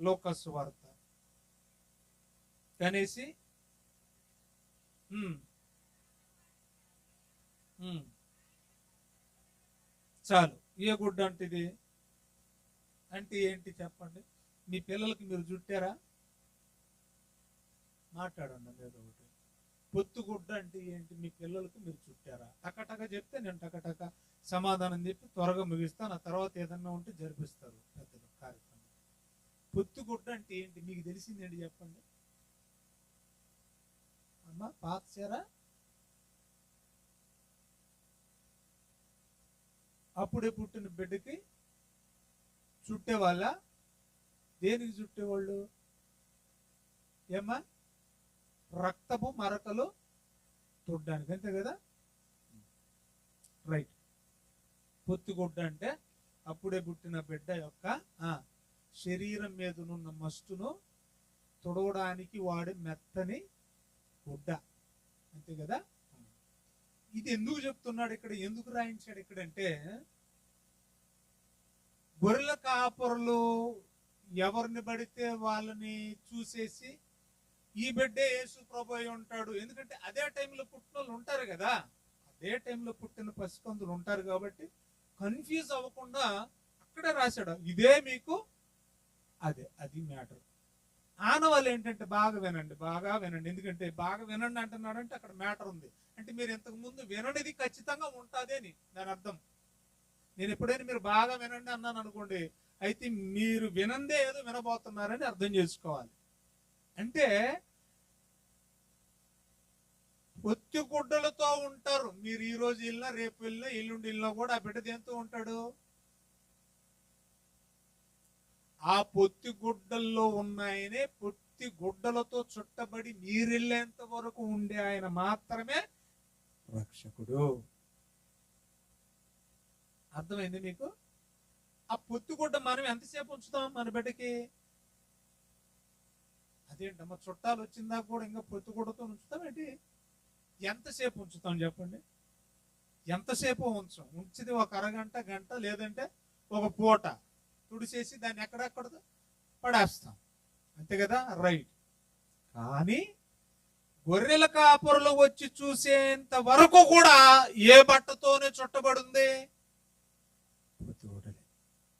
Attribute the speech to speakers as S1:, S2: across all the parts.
S1: లూకాసు వార్త కనేసి చాలు. ఏ గుడ్డ అంటే ఇది అంటే ఏంటి చెప్పండి? మీ పిల్లలకి మీరు చుట్టారా? మాట్లాడండి ఏదో ఒకటి. పొత్తుగుడ్డ అంటే ఏంటి? మీ పిల్లలకు మీరు చుట్టారా? టకటక చెప్తే నేను టకటక సమాధానం చెప్పి త్వరగా ముగిస్తాను. ఆ తర్వాత ఏదన్నా ఉంటే జరిపిస్తారు పెద్దలు కార్యక్రమం. పొత్తుగుడ్డ అంటే ఏంటి మీకు తెలిసిందేంటి చెప్పండి అమ్మా? పాతసారా? అప్పుడే పుట్టిన బిడ్డకి చుట్టేవాళ్ళ? దేనికి చుట్టేవాళ్ళు? ఏమ్మా? రక్తపు మరకలు తుడ్డానికి, అంతే కదా? రైట్. పొత్తిగుడ్డ అంటే అప్పుడే పుట్టిన బిడ్డ యొక్క శరీరం మీదనున్న మస్టును తుడవడానికి వాడే మెత్తని గుడ్డ, అంతే కదా? ఇది ఎందుకు చెప్తున్నాడు ఇక్కడ, ఎందుకు రాయించాడు ఇక్కడ అంటే, గొర్రెల కాపరులు ఎవరిని పడితే వాళ్ళని చూసేసి ఈ బిడ్డే యేసు ప్రభు అయి ఉంటాడు, ఎందుకంటే అదే టైంలో పుట్టిన వాళ్ళు ఉంటారు కదా, అదే టైంలో పుట్టిన పసికందులు ఉంటారు కాబట్టి కన్ఫ్యూజ్ అవ్వకుండా అక్కడే రాశాడు. ఇదే మీకు అదే, అది మ్యాటర్. ఆనవాళ్ళు ఏంటంటే బాగా వినండి, బాగా వినండి. ఎందుకంటే బాగా వినండి అంటున్నాడంటే అక్కడ మ్యాటర్ ఉంది. అంటే మీరు ఇంతకు ముందు విననిది ఖచ్చితంగా ఉంటుంది అని దాని అర్థం. నేను ఎప్పుడైనా మీరు బాగా వినండి అన్నాను అనుకోండి, అయితే మీరు వినందే ఏదో వినబోతున్నారని అర్థం చేసుకోవాలి. అంటే పొత్తి గుడ్డలతో ఉంటారు. మీరు ఈ రోజు వెళ్ళినా, రేపు వెళ్ళినా, ఎల్లుండి వెళ్ళినా కూడా ఆ బిడ్డ దేంతో ఉంటాడు? ఆ పొత్తి గుడ్డల్లో ఉన్నాయనే పొత్తి గుడ్డలతో చుట్టబడి మీరెళ్ళేంత వరకు ఉండే ఆయన మాత్రమే రక్షకుడు. అర్థమైంది మీకు? ఆ పొత్తిగుడ్డ మనం ఎంతసేపు ఉంచుతాం మన బిడ్డకి? అదేంటమ్మా, చుట్టాలు వచ్చిందాక కూడా ఇంకా పొత్తిగుడ్డతో ఉంచుతాం ఏంటి? ఎంతసేపు ఉంచుతాం చెప్పండి? ఎంతసేపు ఉంచిది ఒక అరగంట, గంట, లేదంటే ఒక పూట తుడిసేసి దాన్ని ఎక్కడెక్కడ పడేస్తాం, అంతే కదా? రైట్. కానీ గొర్రెల కాపరులు వచ్చి చూసేంత వరకు కూడా ఏ బట్టతోనే చుట్టబడింది?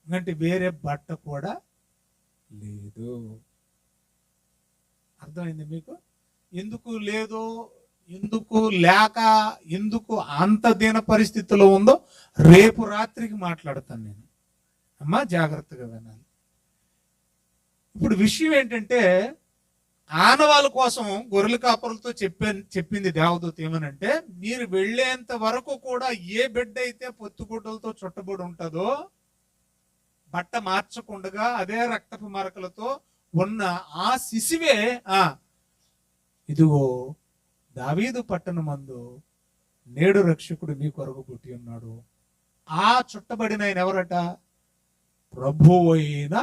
S1: అంటే వేరే బట్ట కూడా లేదు. అర్థమైంది మీకు? ఎందుకు లేదో, ఎందుకు లేక, ఎందుకు అంత దీన పరిస్థితిలో ఉందో రేపు రాత్రికి మాట్లాడతాను నేను. అమ్మా జాగ్రత్తగా వినాలి. ఇప్పుడు విషయం ఏంటంటే, ఆనవాళ్ళ కోసం గొర్రెల కాపరులతో చెప్పింది దేవదూత ఏమనంటే, మీరు వెళ్ళేంత వరకు కూడా ఏ బిడ్డ అయితే పొత్తుగుడ్డలతో చుట్టబడి ఉంటుందో, బట్ట మార్చకుండా అదే రక్తపు మరకలతో ఉన్న ఆ శిశువే ఇదిగో దావీదు పట్టణమందు నేడు రక్షకుడు మీ కొరకు పుట్టి ఉన్నాడు. ఆ చుట్టబడిన ఆయన ఎవరట? ప్రభువు అయిన,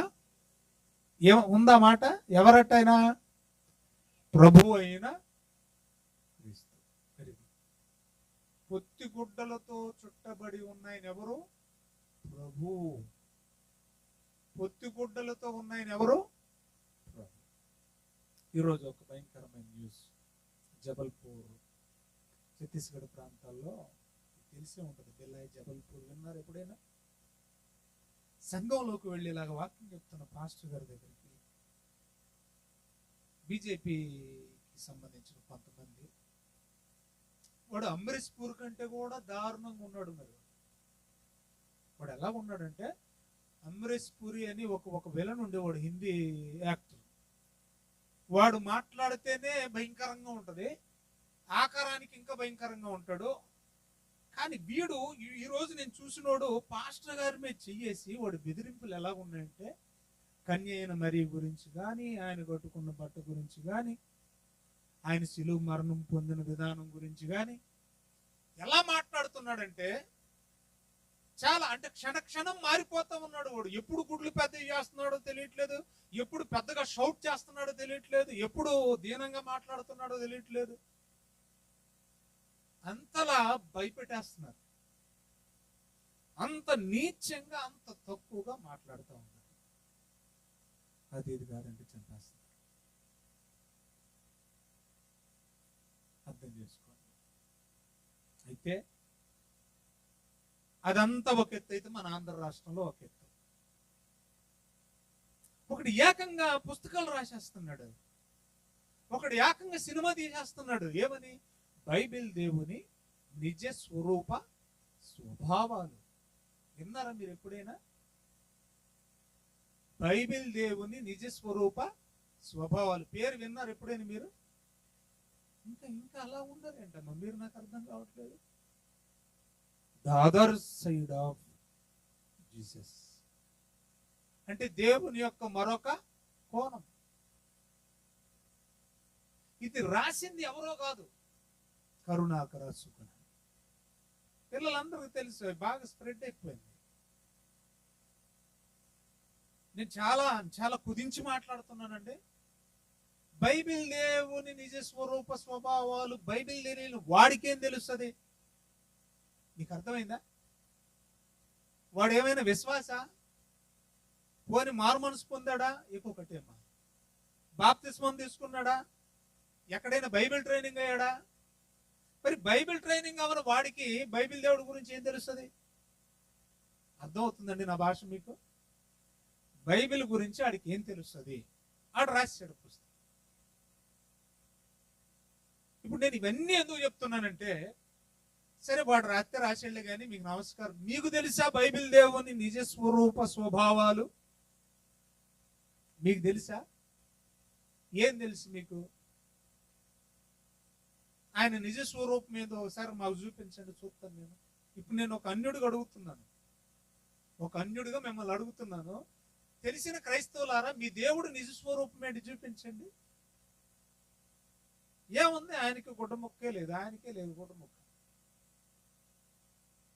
S1: ఉందా మాట? ఎవరట ఆయన? ప్రభువు అయిన క్రీస్తు. పొత్తి గుడ్డలతో చుట్టబడి ఉన్నాయన ఎవరు? ప్రభు. పొత్తి గుడ్డలతో ఉన్నాయన ఎవరు? ప్రభు. ఈరోజు ఒక భయంకరమైన న్యూస్. జబల్పూర్, ఛత్తీస్గఢ్ ప్రాంతాల్లో తెలిసే ఉంటుంది, బెల్లాయి జబల్పూర్. విన్నారు ఎప్పుడైనా? సంఘంలోకి వెళ్ళేలాగా వాక్యం చెప్తున్న పాస్టర్ గారి దగ్గరికి బీజేపీకి సంబంధించిన కొంతమంది, వాడు అమరీష్ పూర్ కంటే కూడా దారుణంగా ఉన్నాడు. మరి వాడు ఎలా ఉన్నాడంటే, అమరీష్ పూరి అని ఒక విలన్ ఉండేవాడు, హిందీ యాక్టర్. వాడు మాట్లాడితేనే భయంకరంగా ఉంటది, ఆకారానికి ఇంకా భయంకరంగా ఉంటాడు. కానీ వీడు ఈ రోజు నేను చూసినోడు పాస్టర్ గారి మీద చెయ్యేసి వాడు బెదిరింపులు ఎలా ఉన్నాయంటే, కన్య అయిన మరి గురించి కానీ, ఆయన కట్టుకున్న బట్ట గురించి కానీ, ఆయన శిలువ మరణం పొందిన విధానం గురించి కానీ ఎలా మాట్లాడుతున్నాడంటే, చాలా అంటే క్షణక్షణం మారిపోతా ఉన్నాడు వాడు. ఎప్పుడు గుడ్లు పెద్దవి చేస్తున్నాడో తెలియట్లేదు, ఎప్పుడు పెద్దగా షౌట్ చేస్తున్నాడో తెలియట్లేదు, ఎప్పుడు దీనంగా మాట్లాడుతున్నాడో తెలియట్లేదు. అంతలా భయపెట్టేస్తున్నారు, అంత నీచంగా, అంత తక్కువగా మాట్లాడుతూ ఉన్నారు. అది ఇది కాదంటే చంపేస్తారు. అర్థం చేసుకోండి. అయితే అదంతా ఒక ఎత్తు అయితే మన ఆంధ్ర రాష్ట్రంలో ఒక ఎత్తు. ఒకటి ఏకంగా పుస్తకాలు రాసేస్తున్నాడు, ఒకటి ఏకంగా సినిమా తీసేస్తున్నాడు. ఏమని? బైబిల్ దేవుని నిజ స్వరూప స్వభావాలు. విన్నారా మీరు ఎప్పుడైనా? బైబిల్ దేవుని నిజ స్వరూప స్వభావాలు పేరు విన్నారు ఎప్పుడైనా మీరు? ఇంకా ఇంకా అలా ఉన్నారేంటమ్మా మీరు? నాకు అర్థం కావట్లేదు. The other side of Jesus అంటే దేవుని యొక్క మరొక కోణం. ఇది రాసింది ఎవరో కాదు, కరుణాకర సుగుణ. పిల్లలందరికీ తెలుసు, బాగా స్ప్రెడ్ అయిపోయింది. నేను చాలా చాలా కుదించి మాట్లాడుతున్నానండి. బైబిల్ దేవుని నిజ స్వరూప స్వభావాలు బైబిల్ తెలియని వాడికేం తెలుస్తుంది? నీకు అర్థమైందా? వాడు ఏమైనా విశ్వాస? పోని మారు మనసు పొందాడా? ఇంకొకటేమా బాప్తిస్మం తీసుకున్నాడా? ఎక్కడైనా బైబిల్ ట్రైనింగ్ అయ్యాడా? మరి బైబిల్ ట్రైనింగ్ అవన వాడికి బైబిల్ దేవుడి గురించి ఏం తెలుస్తుంది? అర్థమవుతుందండి నా భాష మీకు? బైబిల్ గురించి ఆడికి ఏం తెలుస్తుంది? ఆడు రాశాడు పుస్తకం. ఇప్పుడు నేను ఇవన్నీ ఎందుకు చెప్తున్నానంటే, సరే వాడు రాస్తే రాసేళ్ళే కానీ మీకు నమస్కారం. మీకు తెలుసా బైబిల్ దేవుని నిజ స్వరూప స్వభావాలు? మీకు తెలుసా? ఏం తెలుసు మీకు? ఆయన నిజ స్వరూపం ఏదో ఒకసారి మాకు చూపించండి, చూస్తాను నేను. ఇప్పుడు నేను ఒక అన్యుడిగా అడుగుతున్నాను, ఒక అన్యుడిగా మిమ్మల్ని అడుగుతున్నాను. తెలిసిన క్రైస్తవులారా, మీ దేవుడు నిజ స్వరూపం ఏంటి చూపించండి. ఏముంది? ఆయనకి గుడ్డ ముక్కే లేదు, ఆయనకే లేదు గుడ్డ ముక్క.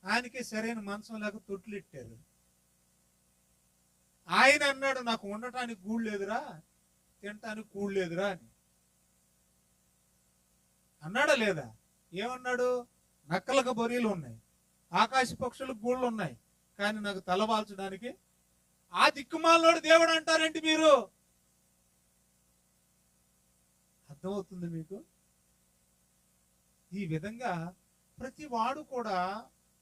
S1: ఆయనకే సరైన మంచం లేక తొట్లు ఇట్టారు. ఆయన అన్నాడు, నాకు ఉండటానికి గూడు లేదురా, తినటానికి కూడు లేదురా అని అన్నాడా లేదా? ఏమన్నాడు? నక్కలకు బొరీలు ఉన్నాయి, ఆకాశ పక్షులకు గూళ్ళు ఉన్నాయి, కానీ నాకు తలవాల్చడానికి ఆ దిక్కుమాలనోడు దేవుడు అంటారేంటి మీరు? అర్థమవుతుంది మీకు? ఈ విధంగా ప్రతి వాడు కూడా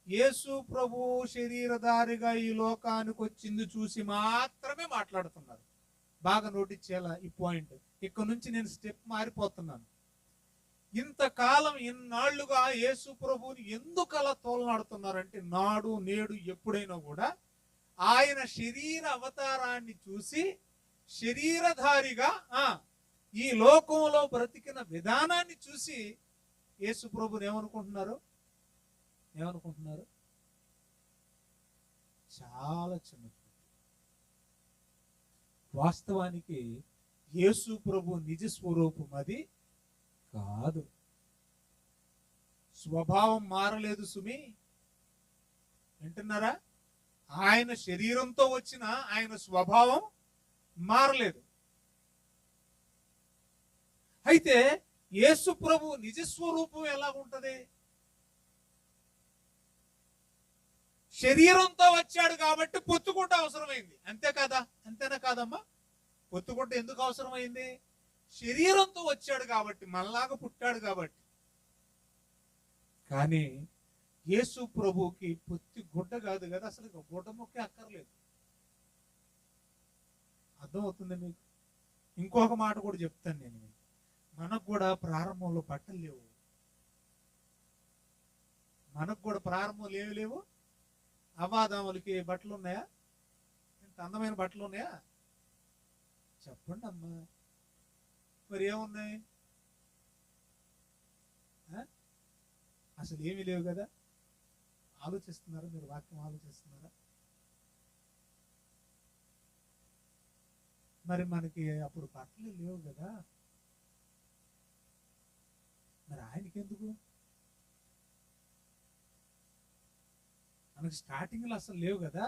S1: యేసు ప్రభు శరీరధారిగా ఈ లోకానికి వచ్చింది చూసి మాత్రమే మాట్లాడుతున్నారు. బాగా నోటీస్ చేయాల ఈ పాయింట్. ఇక్కడ నుంచి నేను స్టెప్ మారిపోతున్నాను. ఇంతకాలం ఇన్నాళ్లుగా యేసు ప్రభువుని ఎందుకు అలా తోలనాడుతున్నారంటే, నాడు నేడు ఎప్పుడైనా కూడా ఆయన శరీర అవతారాన్ని చూసి శరీరధారిగా ఈ లోకంలో బ్రతికిన విధానాన్ని చూసి యేసు ప్రభుని ఏమనుకుంటున్నారు? చాలా చిన్న. వాస్తవానికి యేసు ప్రభు నిజ స్వరూపం అది కాదు. స్వభావం మారలేదు సుమి, వింటున్నారా? ఆయన శరీరంతో వచ్చిన ఆయన స్వభావం మారలేదు. అయితే యేసు ప్రభు నిజ స్వరూపం ఎలా ఉంటది? శరీరంతో వచ్చాడు కాబట్టి పొత్తుగుడ్డ అవసరమైంది, అంతే కదా? అంతేనా కాదమ్మా? పొత్తుగుడ్డ ఎందుకు అవసరమైంది? శరీరంతో వచ్చాడు కాబట్టి, మనలాగా పుట్టాడు కాబట్టి. కానీ యేసు ప్రభుకి పొత్తి గుడ్డ కాదు కదా, అసలు గుడ్డ మొక్కే అక్కర్లేదు. అర్థమవుతుంది మీకు? ఇంకొక మాట కూడా చెప్తాను నేను. మనకు కూడా ప్రారంభంలో బట్టలు లేవు. మనకు కూడా ప్రారంభంలో ఏమి లేవు. అవాదాములకి బట్టలు ఉన్నాయా? ఇంత అందమైన బట్టలు ఉన్నాయా? చెప్పండి అమ్మా. మరి ఏమున్నాయి? అసలు ఏమీ లేవు కదా. ఆలోచిస్తున్నారా మీరు? వాక్యం ఆలోచిస్తున్నారా? మరి మనకి అప్పుడు బట్టలు లేవు కదా, మరి ఆయనకి ఎందుకు? మనకి స్టార్టింగ్లో అసలు లేవు కదా,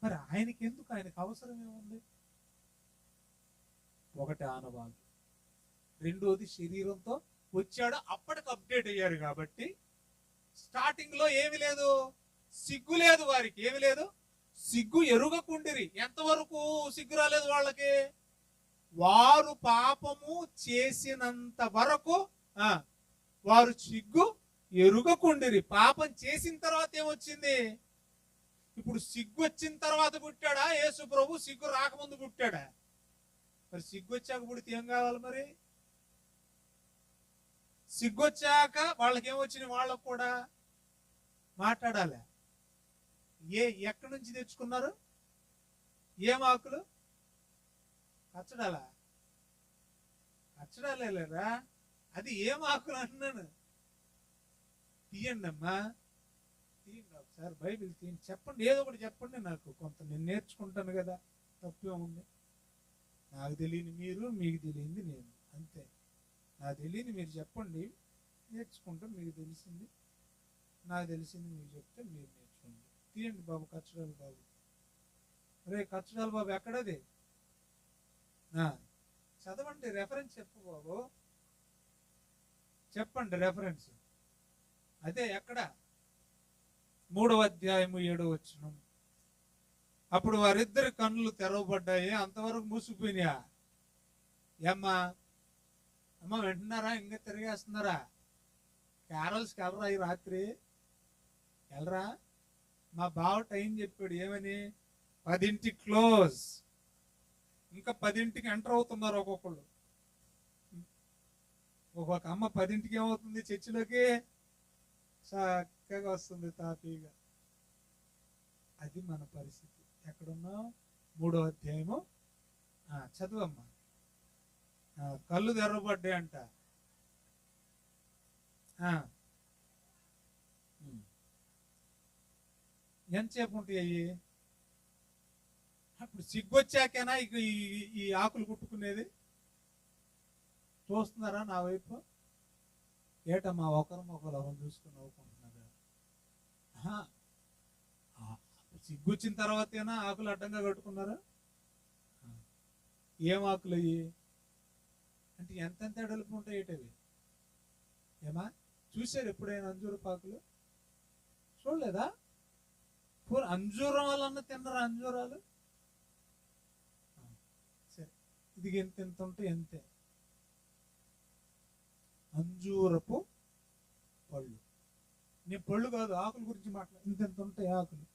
S1: మరి ఆయనకి ఎందుకు? ఆయనకు అవసరం ఏముంది? ఒకటి ఆనవాళ్ళు, రెండోది శరీరంతో వచ్చాడు, అప్పటికి అప్డేట్ అయ్యారు కాబట్టి స్టార్టింగ్ లో ఏమి లేదు, సిగ్గు లేదు వారికి. ఏమి లేదు? సిగ్గు ఎరుగకుండిరి. ఎంతవరకు సిగ్గు రాలేదు వాళ్ళకి? వారు పాపము చేసినంత వరకు వారు సిగ్గు ఎరుగకుండిరి. పాపం చేసిన తర్వాత ఏమొచ్చింది? ఇప్పుడు సిగ్గు వచ్చిన తర్వాత పుట్టాడా యేసు ప్రభు? సిగ్గు రాకముందు పుట్టాడా? మరి సిగ్గు వచ్చాక పుడితే ఏం కావాలి? మరి సిగ్గు వచ్చాక వాళ్ళకి ఏమొచ్చింది? వాళ్ళకు కూడా మాట్లాడాలి. ఎక్కడి నుంచి తెచ్చుకున్నారు? ఏం ఆకులు? కచ్చడాలా? కచ్చడాలే లేరా, అది ఏం ఆకులు అంటున్నాను. తీయండి అమ్మా, తీయండి ఒకసారి బైబిల్ తీయండి, చెప్పండి, ఏదో ఒకటి చెప్పండి. నాకు కొంత నేను నేర్చుకుంటాను కదా, తప్పే ఉంది. నాకు తెలియని మీరు, మీకు తెలియంది నేను, అంతే. నాకు తెలియని మీరు చెప్పండి, నేర్చుకుంటాం. మీకు తెలిసింది నాకు తెలిసింది మీకు చెప్తే మీరు నేర్చుకోండి. తీయండి బాబు, కచ్చడాలు బాబు. రే కచ్చడాలు బాబు, ఎక్కడది? చదవండి, రెఫరెన్స్ చెప్పు బాబు, చెప్పండి రెఫరెన్స్. అదే ఎక్కడ? 3వ అధ్యాయము 7వ వచనం. అప్పుడు వారిద్దరి కన్నులు తెరవబడ్డాయి, అంతవరకు మూసిపోయినాయా? ఏమ్మా అమ్మ వింటున్నారా? ఇంకా తిరిగేస్తున్నారా? క్యారల్స్కి వెళ్ళరా ఈ రాత్రి? వెళ్ళరా? మా బావ టైం చెప్పాడు, ఏమని? 10ంటికి క్లోజ్. ఇంకా 10ంటికి ఎంటర్ అవుతున్నారు ఒక్కొక్కళ్ళు. ఒక్కొక్క అమ్మ 10ంటికి ఏమవుతుంది? చర్చిలోకి చక్కగా వస్తుంది తాపీగా. అది మన పరిస్థితి. ఎక్కడున్నాం? 3వ అధ్యాయము చదువమ్మా. కళ్ళు తెరవబడ్డాయి అంట. ఎంతసేపు ఉంటాయి? అప్పుడు సిగ్గొచ్చాకేనా ఇక ఈ ఆకులు కుట్టుకునేది? చూస్తున్నారా నా వైపు? ఏటమ్మా ఒకరు చూసుకుని నవ్వుకుంటున్నారా? సిగ్గొచ్చిన తర్వాతేనా ఆకులు అడ్డంగా కట్టుకున్నారా? ఏం ఆకులు అయ్యి అంటే ఎంతెంత ఎడలుపు ఉంటాయి ఏటవి? ఏమా చూశారు ఎప్పుడైనా అంజూరపు ఆకులు? చూడలేదా? అంజూరం వాళ్ళన్నా తిన్నరా అంజూరాలు? సరే, ఇది ఎంత ఎంత ఉంటే ఎంతే. అంజూరపు పళ్ళు. నేను పళ్ళు కాదు, ఆకుల గురించి మాట్లాడు. ఇంతెంత ఉంటాయి ఆకులు.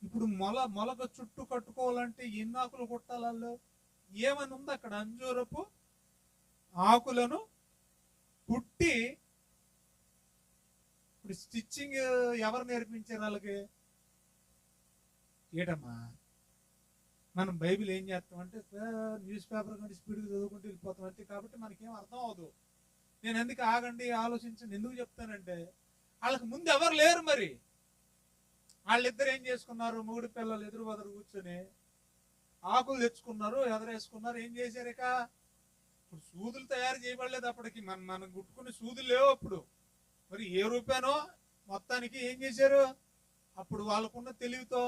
S1: ఇప్పుడు మొలక చుట్టూ కట్టుకోవాలంటే ఎన్ని ఆకులు కుట్టాలలో? ఏమని ఉంది అక్కడ? అంజూరపు ఆకులను కుట్టి. ఇప్పుడు స్టిచ్చింగ్ ఎవరు నేర్పించారు వాళ్ళకి? ఏటమ్మా మనం బైబిల్ ఏం చేస్తామంటే న్యూస్ పేపర్ కంటే స్పీడ్గా చదువుకుంటూ వెళ్ళిపోతాం అంతే. కాబట్టి మనకేం అర్థం అవదు. నేను ఎందుకు ఆగండి ఆలోచించండి ఎందుకు చెప్తానంటే, వాళ్ళకి ముందు ఎవరు లేరు. మరి వాళ్ళిద్దరు ఏం చేసుకున్నారు? మూడు పిల్లలు ఎదురు బదురు కూర్చొని ఆకులు తెచ్చుకున్నారు, ఎదరేసుకున్నారు. ఏం చేశారు? ఇక ఇప్పుడు సూదులు తయారు చేయబడలేదు అప్పటికి. మనం గుట్టుకునే సూదులు లేవు అప్పుడు. మరి ఏ రూపాయనో మొత్తానికి ఏం చేశారు? అప్పుడు వాళ్ళకున్న తెలివితో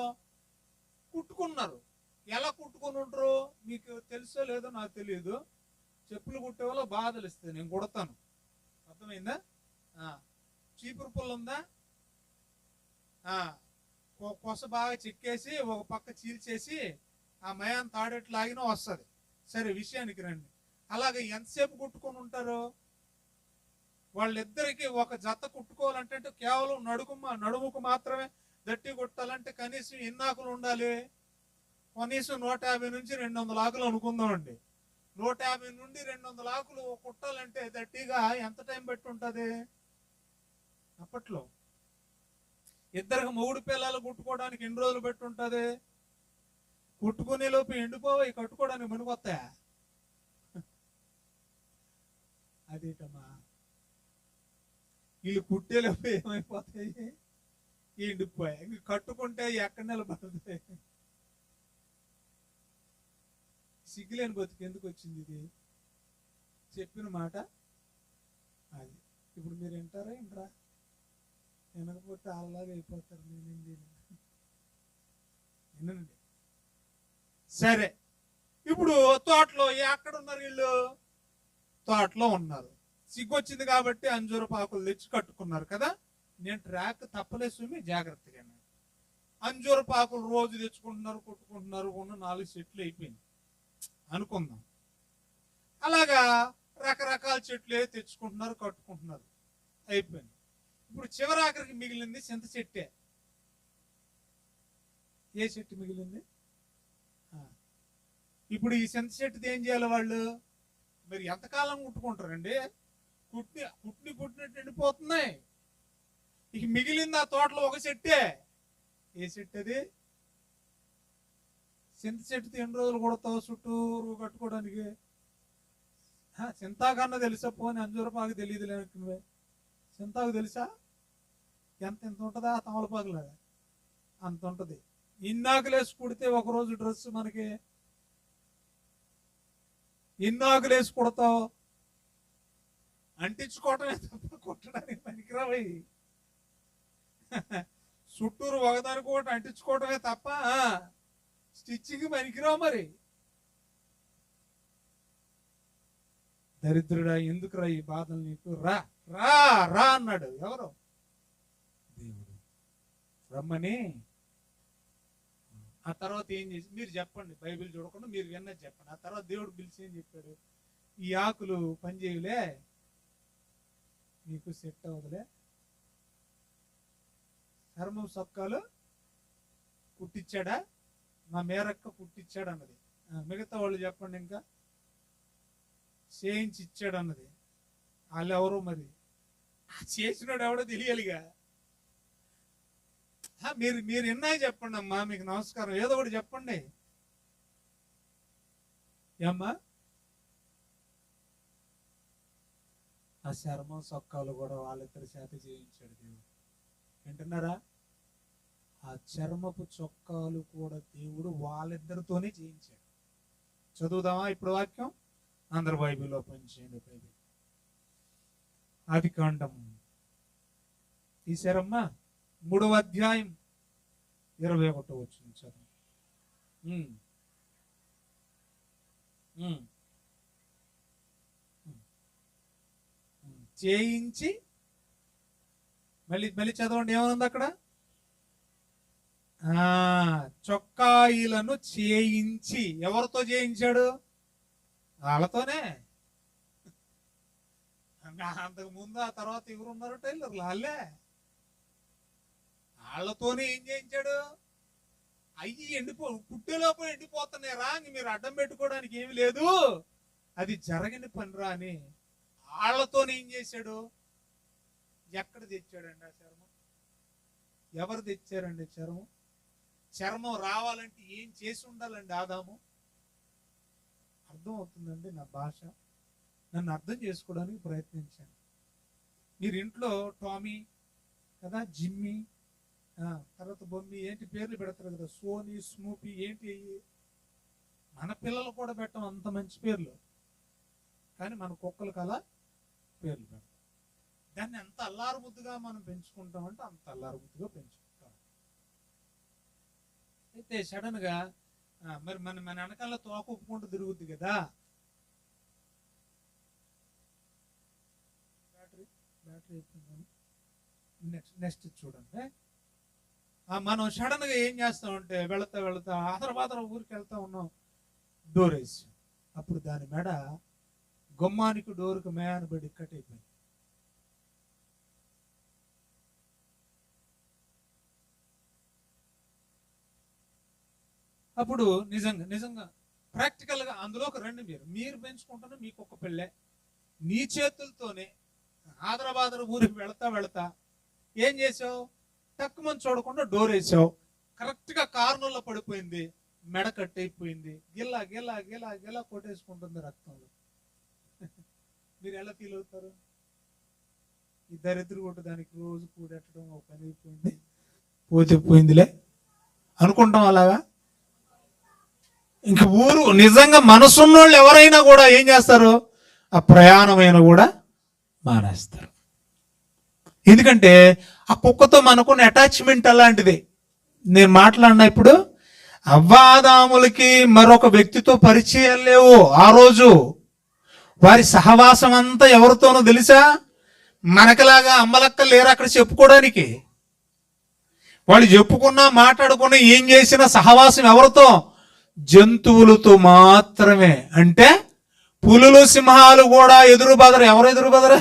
S1: కుట్టుకున్నారు. ఎలా కుట్టుకుని ఉంటారు మీకు తెలుసో లేదో నాకు తెలియదు. చెప్పులు కుట్టే వాళ్ళు బాగా తెలుస్తుంది, నేను కుడతాను. అర్థమైందా? చీపురు పుల్ల ఉందా? కొస బాగా చెక్కేసి ఒక పక్క చీల్చేసి ఆ మయాన్ని తాడేట్లు లాగినా వస్తుంది. సరే, విషయానికి రండి. అలాగే ఎంతసేపు కుట్టుకొని ఉంటారు? వాళ్ళిద్దరికి ఒక జత కుట్టుకోవాలంటే కేవలం నడుముకు మాత్రమే దట్టి కుట్టాలంటే కనీసం ఎన్ని ఆకులు ఉండాలి? కనీసం 150 నుంచి 200 ఆకులు అనుకుందామండి. 150 నుండి 200 ఆకులు కుట్టాలంటే దట్టిగా ఎంత టైం పెట్టి ఉంటుంది అప్పట్లో? ఇద్దరికి మొగుడు పిల్లలు కుట్టుకోవడానికి ఎన్ని రోజులు పెట్టి ఉంటుంది? కుట్టుకునే లోపు ఎండిపోయి కట్టుకోవడానికి మునిగొస్తాయా? అదేటమ్మా, వీళ్ళు కుట్టేలోపు ఏమైపోతాయి? ఎండిపోయాయి. ఇంక కట్టుకుంటే ఎక్కడ నిలబడతాయి? సిగ్గులేని బతుకు ఎందుకు వచ్చింది? ఇది చెప్పిన మాట అది. ఇప్పుడు మీరు వింటారా? వినరా? వినకపోతే అలాగే అయిపోతారు. వినండి. సరే, ఇప్పుడు తోటలో ఎక్కడ ఉన్నారు వీళ్ళు? తోటలో ఉన్నారు. సిగ్గొచ్చింది కాబట్టి అంజూరపు ఆకులు తెచ్చి కట్టుకున్నారు కదా. నేను ట్రాక్ తప్పలేదు సుమి, జాగ్రత్తగా. అంజూరపు ఆకులు రోజు తెచ్చుకుంటున్నారు, కుట్టుకుంటున్నారు. 4 సెట్లు అయిపోయింది అనుకుందాం. అలాగా రకరకాల చెట్లు తెచ్చుకుంటున్నారు, కట్టుకుంటున్నారు, అయిపోయింది. ఇప్పుడు చివరి ఆఖరికి మిగిలింది చింత చెట్టే. ఏ చెట్టు మిగిలింది? ఇప్పుడు ఈ చింత చెట్టుది ఏం చేయాలి వాళ్ళు? మరి ఎంతకాలం కుట్టుకుంటారండి? పుట్టినట్టు ఎండిపోతున్నాయి. ఇక మిగిలింది ఆ తోటలో ఒక చెట్టే. ఏ చెట్టు అది? చింత చెట్టుతో ఎన్ని రోజులు కొడతావు చుట్టూరు కట్టుకోవడానికి? చింతాకన్నా తెలుసా? పోనీ అంజూరపాకు తెలియదు లేనువే. చింతాకు తెలుసా? ఎంత ఉంటుందా? తమలపాకులాగా అంత ఉంటుంది. ఇన్నాకులేసి కుడితే ఒకరోజు డ్రెస్ మనకి ఇన్నాకులేసి కుడతావు, అంటించుకోవటమే తప్ప కుట్టడానికి పనికిరావై. చుట్టూరు ఒకదానికి ఒకటి అంటించుకోవటమే తప్ప స్టిచ్చింగ్ పనికిరావు. మరి దరిద్రుడా, ఎందుకురా ఈ బాధలు నీకు? రా రా రా అన్నాడు. ఎవరు? దేవుడు రమ్మని. ఆ తర్వాత ఏం చేసి మీరు చెప్పండి, బైబిల్ చూడకుండా మీరు విన్నది చెప్పండి. ఆ తర్వాత దేవుడు పిలిచి ఏం చెప్పాడు? ఈ ఆకులు పనిచేయలే, నీకు సెట్ అవ్వదులే, చర్మం సొక్కాలు కుట్టించాడా? మా మేరక్క కుట్టించాడు అన్నది. మిగతా వాళ్ళు చెప్పండి, ఇంకా చేయించి ఇచ్చాడు అన్నది. వాళ్ళు ఎవరో మరి చేసినాడు ఎవడో తెలియాలిగా. మీరు ఎన్నాయి చెప్పండి అమ్మా, మీకు నమస్కారం, ఏదో ఒకటి చెప్పండి. ఏమ్మా? ఆ చర్మం సొక్కాలు కూడా వాళ్ళిద్దరి చేత చేయించాడు దేవుడు. వింటున్నారా? ఆ చర్మపు చొక్కాలు కూడా దేవుడు వాళ్ళిద్దరితోనే చేయించాడు. చదువుదామా ఇప్పుడు వాక్యం? అందరు బైబిల్లో పనిచేయండి. బైబిల్ ఆదికాండం తీశారమ్మా, 3వ అధ్యాయం 21వ వచనం చదువు. చేయించి మళ్ళీ చదవండి, ఏమనుంది అక్కడ? చొక్కాయిలను చేయించి. ఎవరితో చేయించాడు? వాళ్ళతోనే. అంతకు ముందు ఆ తర్వాత ఎవరున్నారు? టైలర్లు. వాళ్ళే. వాళ్ళతోనే ఏం చేయించాడు? అయ్యి పుట్టేలోపు ఎండిపోతున్నాయి రా, మీరు అడ్డం పెట్టుకోవడానికి ఏమి లేదు, అది జరగని పని రా అని వాళ్ళతోనే ఏం చేశాడు? ఎక్కడ తెచ్చాడండి ఆ చర్మం? ఎవరు తెచ్చారండి చర్మం? చర్మం రావాలంటే ఏం చేసి ఉండాలండి ఆదాము? అర్థం అవుతుందండి నా భాష? నన్ను అర్థం చేసుకోవడానికి ప్రయత్నించాను. మీరు ఇంట్లో టామీ కదా, జిమ్మీ, తర్వాత బొమ్మి, ఏంటి పేర్లు పెడతారు కదా, సోనీ, స్నూపీ, ఏంటి మన పిల్లలు కూడా పెట్టం అంత మంచి పేర్లు, కానీ మన కుక్కలకు అలా పేర్లు పెడతాం. దాన్ని ఎంత అల్లారు ముద్దుగా మనం పెంచుకుంటామంటే అంత అల్లారు ముద్దుగా పెంచుకుంటాం. అయితే సడన్ గా మరి మన వెనకాల తోక ఒప్పుకుంటూ తిరుగుద్ది కదా. బ్యాటరీ అయిపోయిందని నెక్స్ట్ చూడండి. మనం సడన్ గా ఏం చేస్తామంటే వెళతా ఆదర ఊరికి వెళ్తా ఉన్నాం, డోర్ వేసి, అప్పుడు దాని మెడ గుమ్మానికి డోరుకు మేయాన్ని బడి కట్ అయిపోయింది. అప్పుడు నిజంగా ప్రాక్టికల్ గా అందులోకి రండి. మీరు పెంచుకుంటున్న మీకు ఒక పిల్లే, నీ చేతులతోనే ఆదర ఊరికి వెళతా ఏం చేసావు? తక్కువ చూడకుండా డోర్ వేసావు, కరెక్ట్ గా కార్నర్లో పడిపోయింది, మెడ కట్ అయిపోయింది, గిల్లా కొట్టేసుకుంటుంది రక్తంలో. మీరు ఎలా ఫీల్ అవుతారు? ఈ దరిద్ర కొట్టు దానికి రోజు కూడెట్టడం ఒక పని అయిపోయింది, పోయిందిలే అనుకుంటాం. అలాగా ఇంక ఊరు నిజంగా మనసున్నోళ్ళు ఎవరైనా కూడా ఏం చేస్తారు? ఆ ప్రయాణమైన కూడా మానేస్తారు. ఎందుకంటే ఆ కుక్కతో మనకున్న అటాచ్మెంట్ అలాంటిది. నేను మాట్లాడినా ఇప్పుడు అవ్వాదాములకి మరొక వ్యక్తితో పరిచయం లేవు. ఆ రోజు వారి సహవాసం అంతా ఎవరితోనో తెలుసా? మనకలాగా అమ్మలక్క లేరు అక్కడ చెప్పుకోవడానికి. వాళ్ళు చెప్పుకున్నా మాట్లాడుకున్నా ఏం చేసినా సహవాసం ఎవరితో? జంతువులతో మాత్రమే. అంటే పులులు సింహాలు కూడా ఎదురు బదరు. ఎవరు ఎదురు బదరు?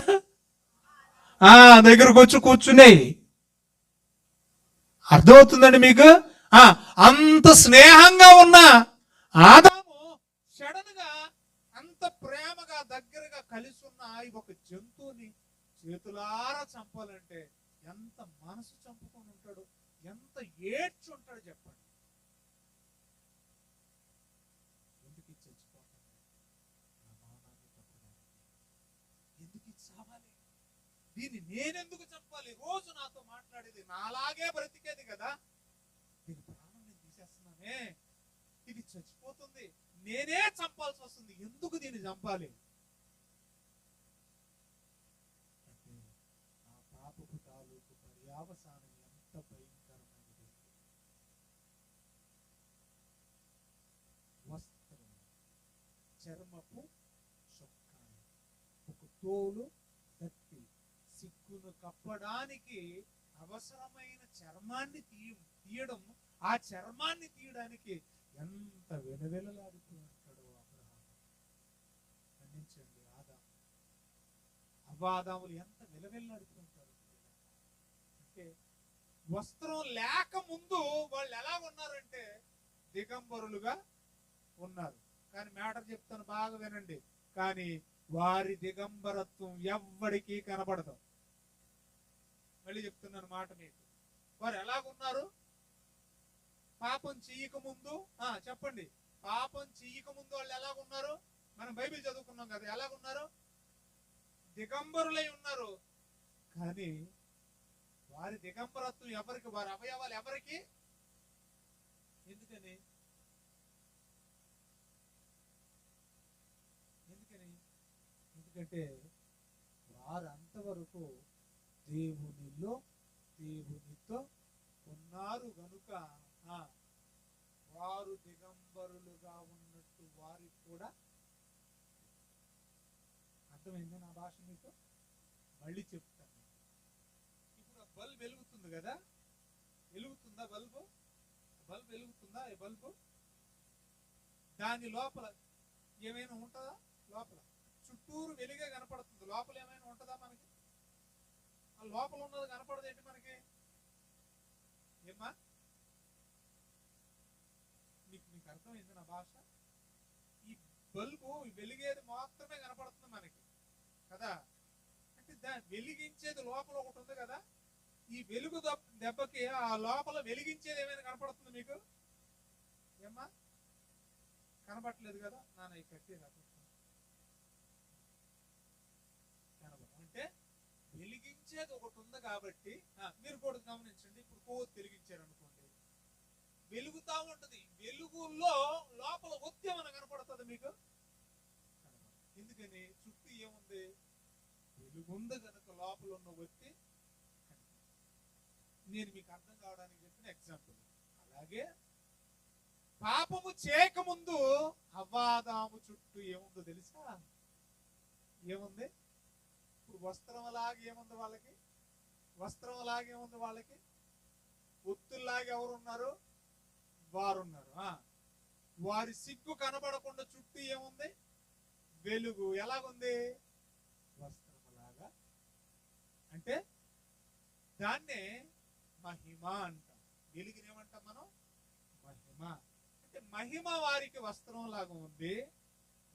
S1: దగ్గరకు వచ్చి కూర్చున్నాయి. అర్థమవుతుందండి మీకు? అంత స్నేహంగా ఉన్న ఆదాము సడన్ గా అంత ప్రేమగా దగ్గరగా కలిసి ఉన్న ఒక జంతువుని చేతులారా చంపాలంటే ఎంత మనసు చంపుకొని ఉంటాడు, ఎంత ఏడ్చి ఉంటాడు చెప్పండి. ఎందుకు చచ్చిపోతాడు? ఎందుకు చావాలి? దీన్ని నేనెందుకు చంపాలి? రోజు నాతో మాట్లాడేది, నాలాగే బ్రతికేది కదా, దీని ప్రాణం నేను తీసేస్తున్నానే, ఇది చచ్చిపోతుంది, నేనే చంపాల్సి వస్తుంది, ఎందుకు దీన్ని చంపాలి? అంటే నా పాపపు తాలూకు పర్యావసానం ఎంత భయంకరమైనది. వస్త్రం, చర్మపు చొక్కాయి, ఒక తోలు దట్టి సిగ్గును కప్పడానికి అవసరమైన చర్మాన్ని తీయడం, ఆ చర్మాన్ని తీయడానికి ఎంత వెలవెలలాడుతూ ఉంటాడో అబ్రహాము. ఖండించండి, అవ్వాదాములు ఎంత వెలవెల్లాడుతూ ఉంటారు. అంటే వస్త్రం లేక ముందు వాళ్ళు ఎలా ఉన్నారంటే దిగంబరులుగా ఉన్నారు. కానీ మ్యాటర్ చెప్తాను, బాగా వినండి. కానీ వారి దిగంబరత్వం ఎవ్వడికి కనబడదు. మళ్ళీ చెప్తున్నాను మాట మీకు. వారు ఎలాగున్నారు? పాపం చెయ్యక ముందు, చెప్పండి, పాపం చెయ్యక ముందు వాళ్ళు ఎలాగున్నారు? మనం బైబిల్ చదువుకున్నాం కదా, ఎలాగున్నారు? దిగంబరులై ఉన్నారు. కానీ వారి దిగంబరత్వం ఎవరికి, వారి అవయవాలు ఎవరికి? ఎందుకని? ఎందుకంటే వారు అంతవరకు దేవునిలో దేవునితో ఉన్నారు గనుక వారు దిగంబరులుగా ఉన్నట్టు వారికి కూడా. అర్థమైంది నా భాష మీకు? మళ్ళీ చెప్తాను. ఇప్పుడు బల్బ్ వెలుగుతుంది కదా, వెలుగుతుందా బల్బు? బల్బ్ వెలుగుతుందా? ఈ బల్బు దాని లోపల ఏమైనా ఉంటుందా? లోపల చుట్టూరు వెలుగే కనపడుతుంది, లోపల ఏమైనా ఉంటుందా మనకి? ఆ లోపల ఉన్నది కనపడదు ఏంటి మనకి? ఏమ్మా, మీకు అర్థమైంది నా భాష? ఈ బల్బు వెలిగేది మాత్రమే కనపడుతుంది మనకి కదా. అంటే దాన్ని వెలిగించేది లోపల ఒకటి ఉంది కదా. ఈ వెలుగు దెబ్బకి ఆ లోపల వెలిగించేది ఏమైనా కనపడుతుంది మీకు? ఏమ్మా, కనపడలేదు కదా. నాన్న ఈ కట్టి అంటే వెలిగించేది ఒకటి ఉంది కాబట్టి మీరు కూడా గమనించండి. ఇప్పుడు కొవ్వొత్తి వెలిగించారు అనుకోండి, వెలుగుతా ఉంటది. వెలుగులో లోపల ఒత్తి ఏమైనా కనపడుతుంది మీకు? ఎందుకని? చుట్టూ ఏముంది? వెలుగుంది కనుక లోపల ఉన్న ఒత్తి. నేను మీకు అర్థం కావడానికి చెప్పిన ఎగ్జాంపుల్. అలాగే పాపము చేయకముందు అవ్వాదాము చుట్టూ ఏముందో తెలుసా? ఏముంది? ఇప్పుడు వస్త్రం లాగా ఏముంది వాళ్ళకి? వస్త్రం లాగేముంది వాళ్ళకి? ఒత్తుల్లాగా ఎవరున్నారు? వారున్నారు. వారి సిగ్గు కనబడకుండా చుట్టూ ఏముంది? వెలుగు. ఎలాగుంది? వస్త్రములాగా. అంటే దాన్నే మహిమ అంటాం. వెలుగునేమంటాం మనం? మహిమ. అంటే మహిమ వారికి వస్త్రం లాగా ఉంది,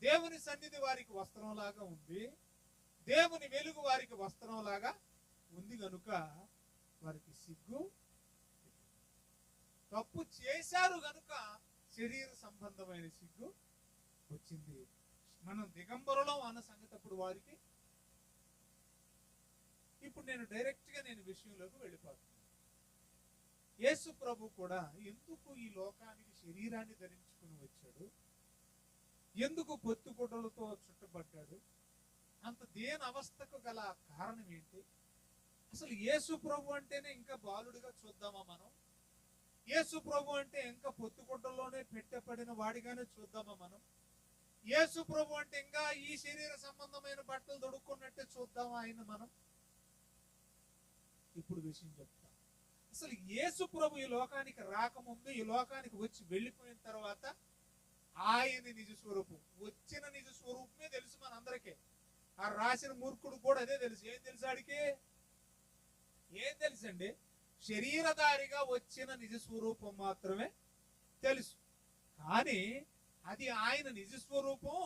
S1: దేవుని సన్నిధి వారికి వస్త్రం లాగా ఉంది, దేవుని వెలుగు వారికి వస్త్రం లాగా ఉంది కనుక వారికి సిగ్గు. తప్పు చేశారు గనుక శరీర సంబంధమైన సిగ్గు వచ్చింది. మనం దిగంబరులం అన్న సంగతి అప్పుడు వారికి. ఇప్పుడు నేను డైరెక్ట్ గా విషయంలోకి వెళ్ళిపోతున్నాను. యేసు ప్రభు కూడా ఎందుకు ఈ లోకానికి శరీరాన్ని ధరించుకుని వచ్చాడు? ఎందుకు పొత్తుగుడ్డలతో చుట్టబడ్డాడు? అంత దేని అవస్థకు గల కారణం ఏంటి? అసలు యేసు ప్రభు అంటేనే ఇంకా బాలుడిగా చూద్దామా మనం? యేసు ప్రభు అంటే ఇంకా పొత్తుగుడ్డల్లోనే పెట్టబడిన వాడిగానే చూద్దామా మనం? యేసు ప్రభు అంటే ఇంకా ఈ శరీర సంబంధమైన బట్టలు దొడుక్కున్నట్టే చూద్దామా ఆయన మనం? ఇప్పుడు విషయం చెప్తా. అసలు యేసు ప్రభు ఈ లోకానికి రాకముందు, ఈ లోకానికి వచ్చి వెళ్ళిపోయిన తర్వాత ఆయన నిజ స్వరూపం. వచ్చిన నిజ స్వరూపమే తెలుసు మనందరికీ. ఆ రాసిన మూర్ఖుడు కూడా అదే తెలుసు. ఏం తెలుసు ఆడికి? ఏం తెలుసండి? శరీరధారిగా వచ్చిన నిజ స్వరూపం మాత్రమే తెలుసు. కానీ అది ఆయన నిజ స్వరూపం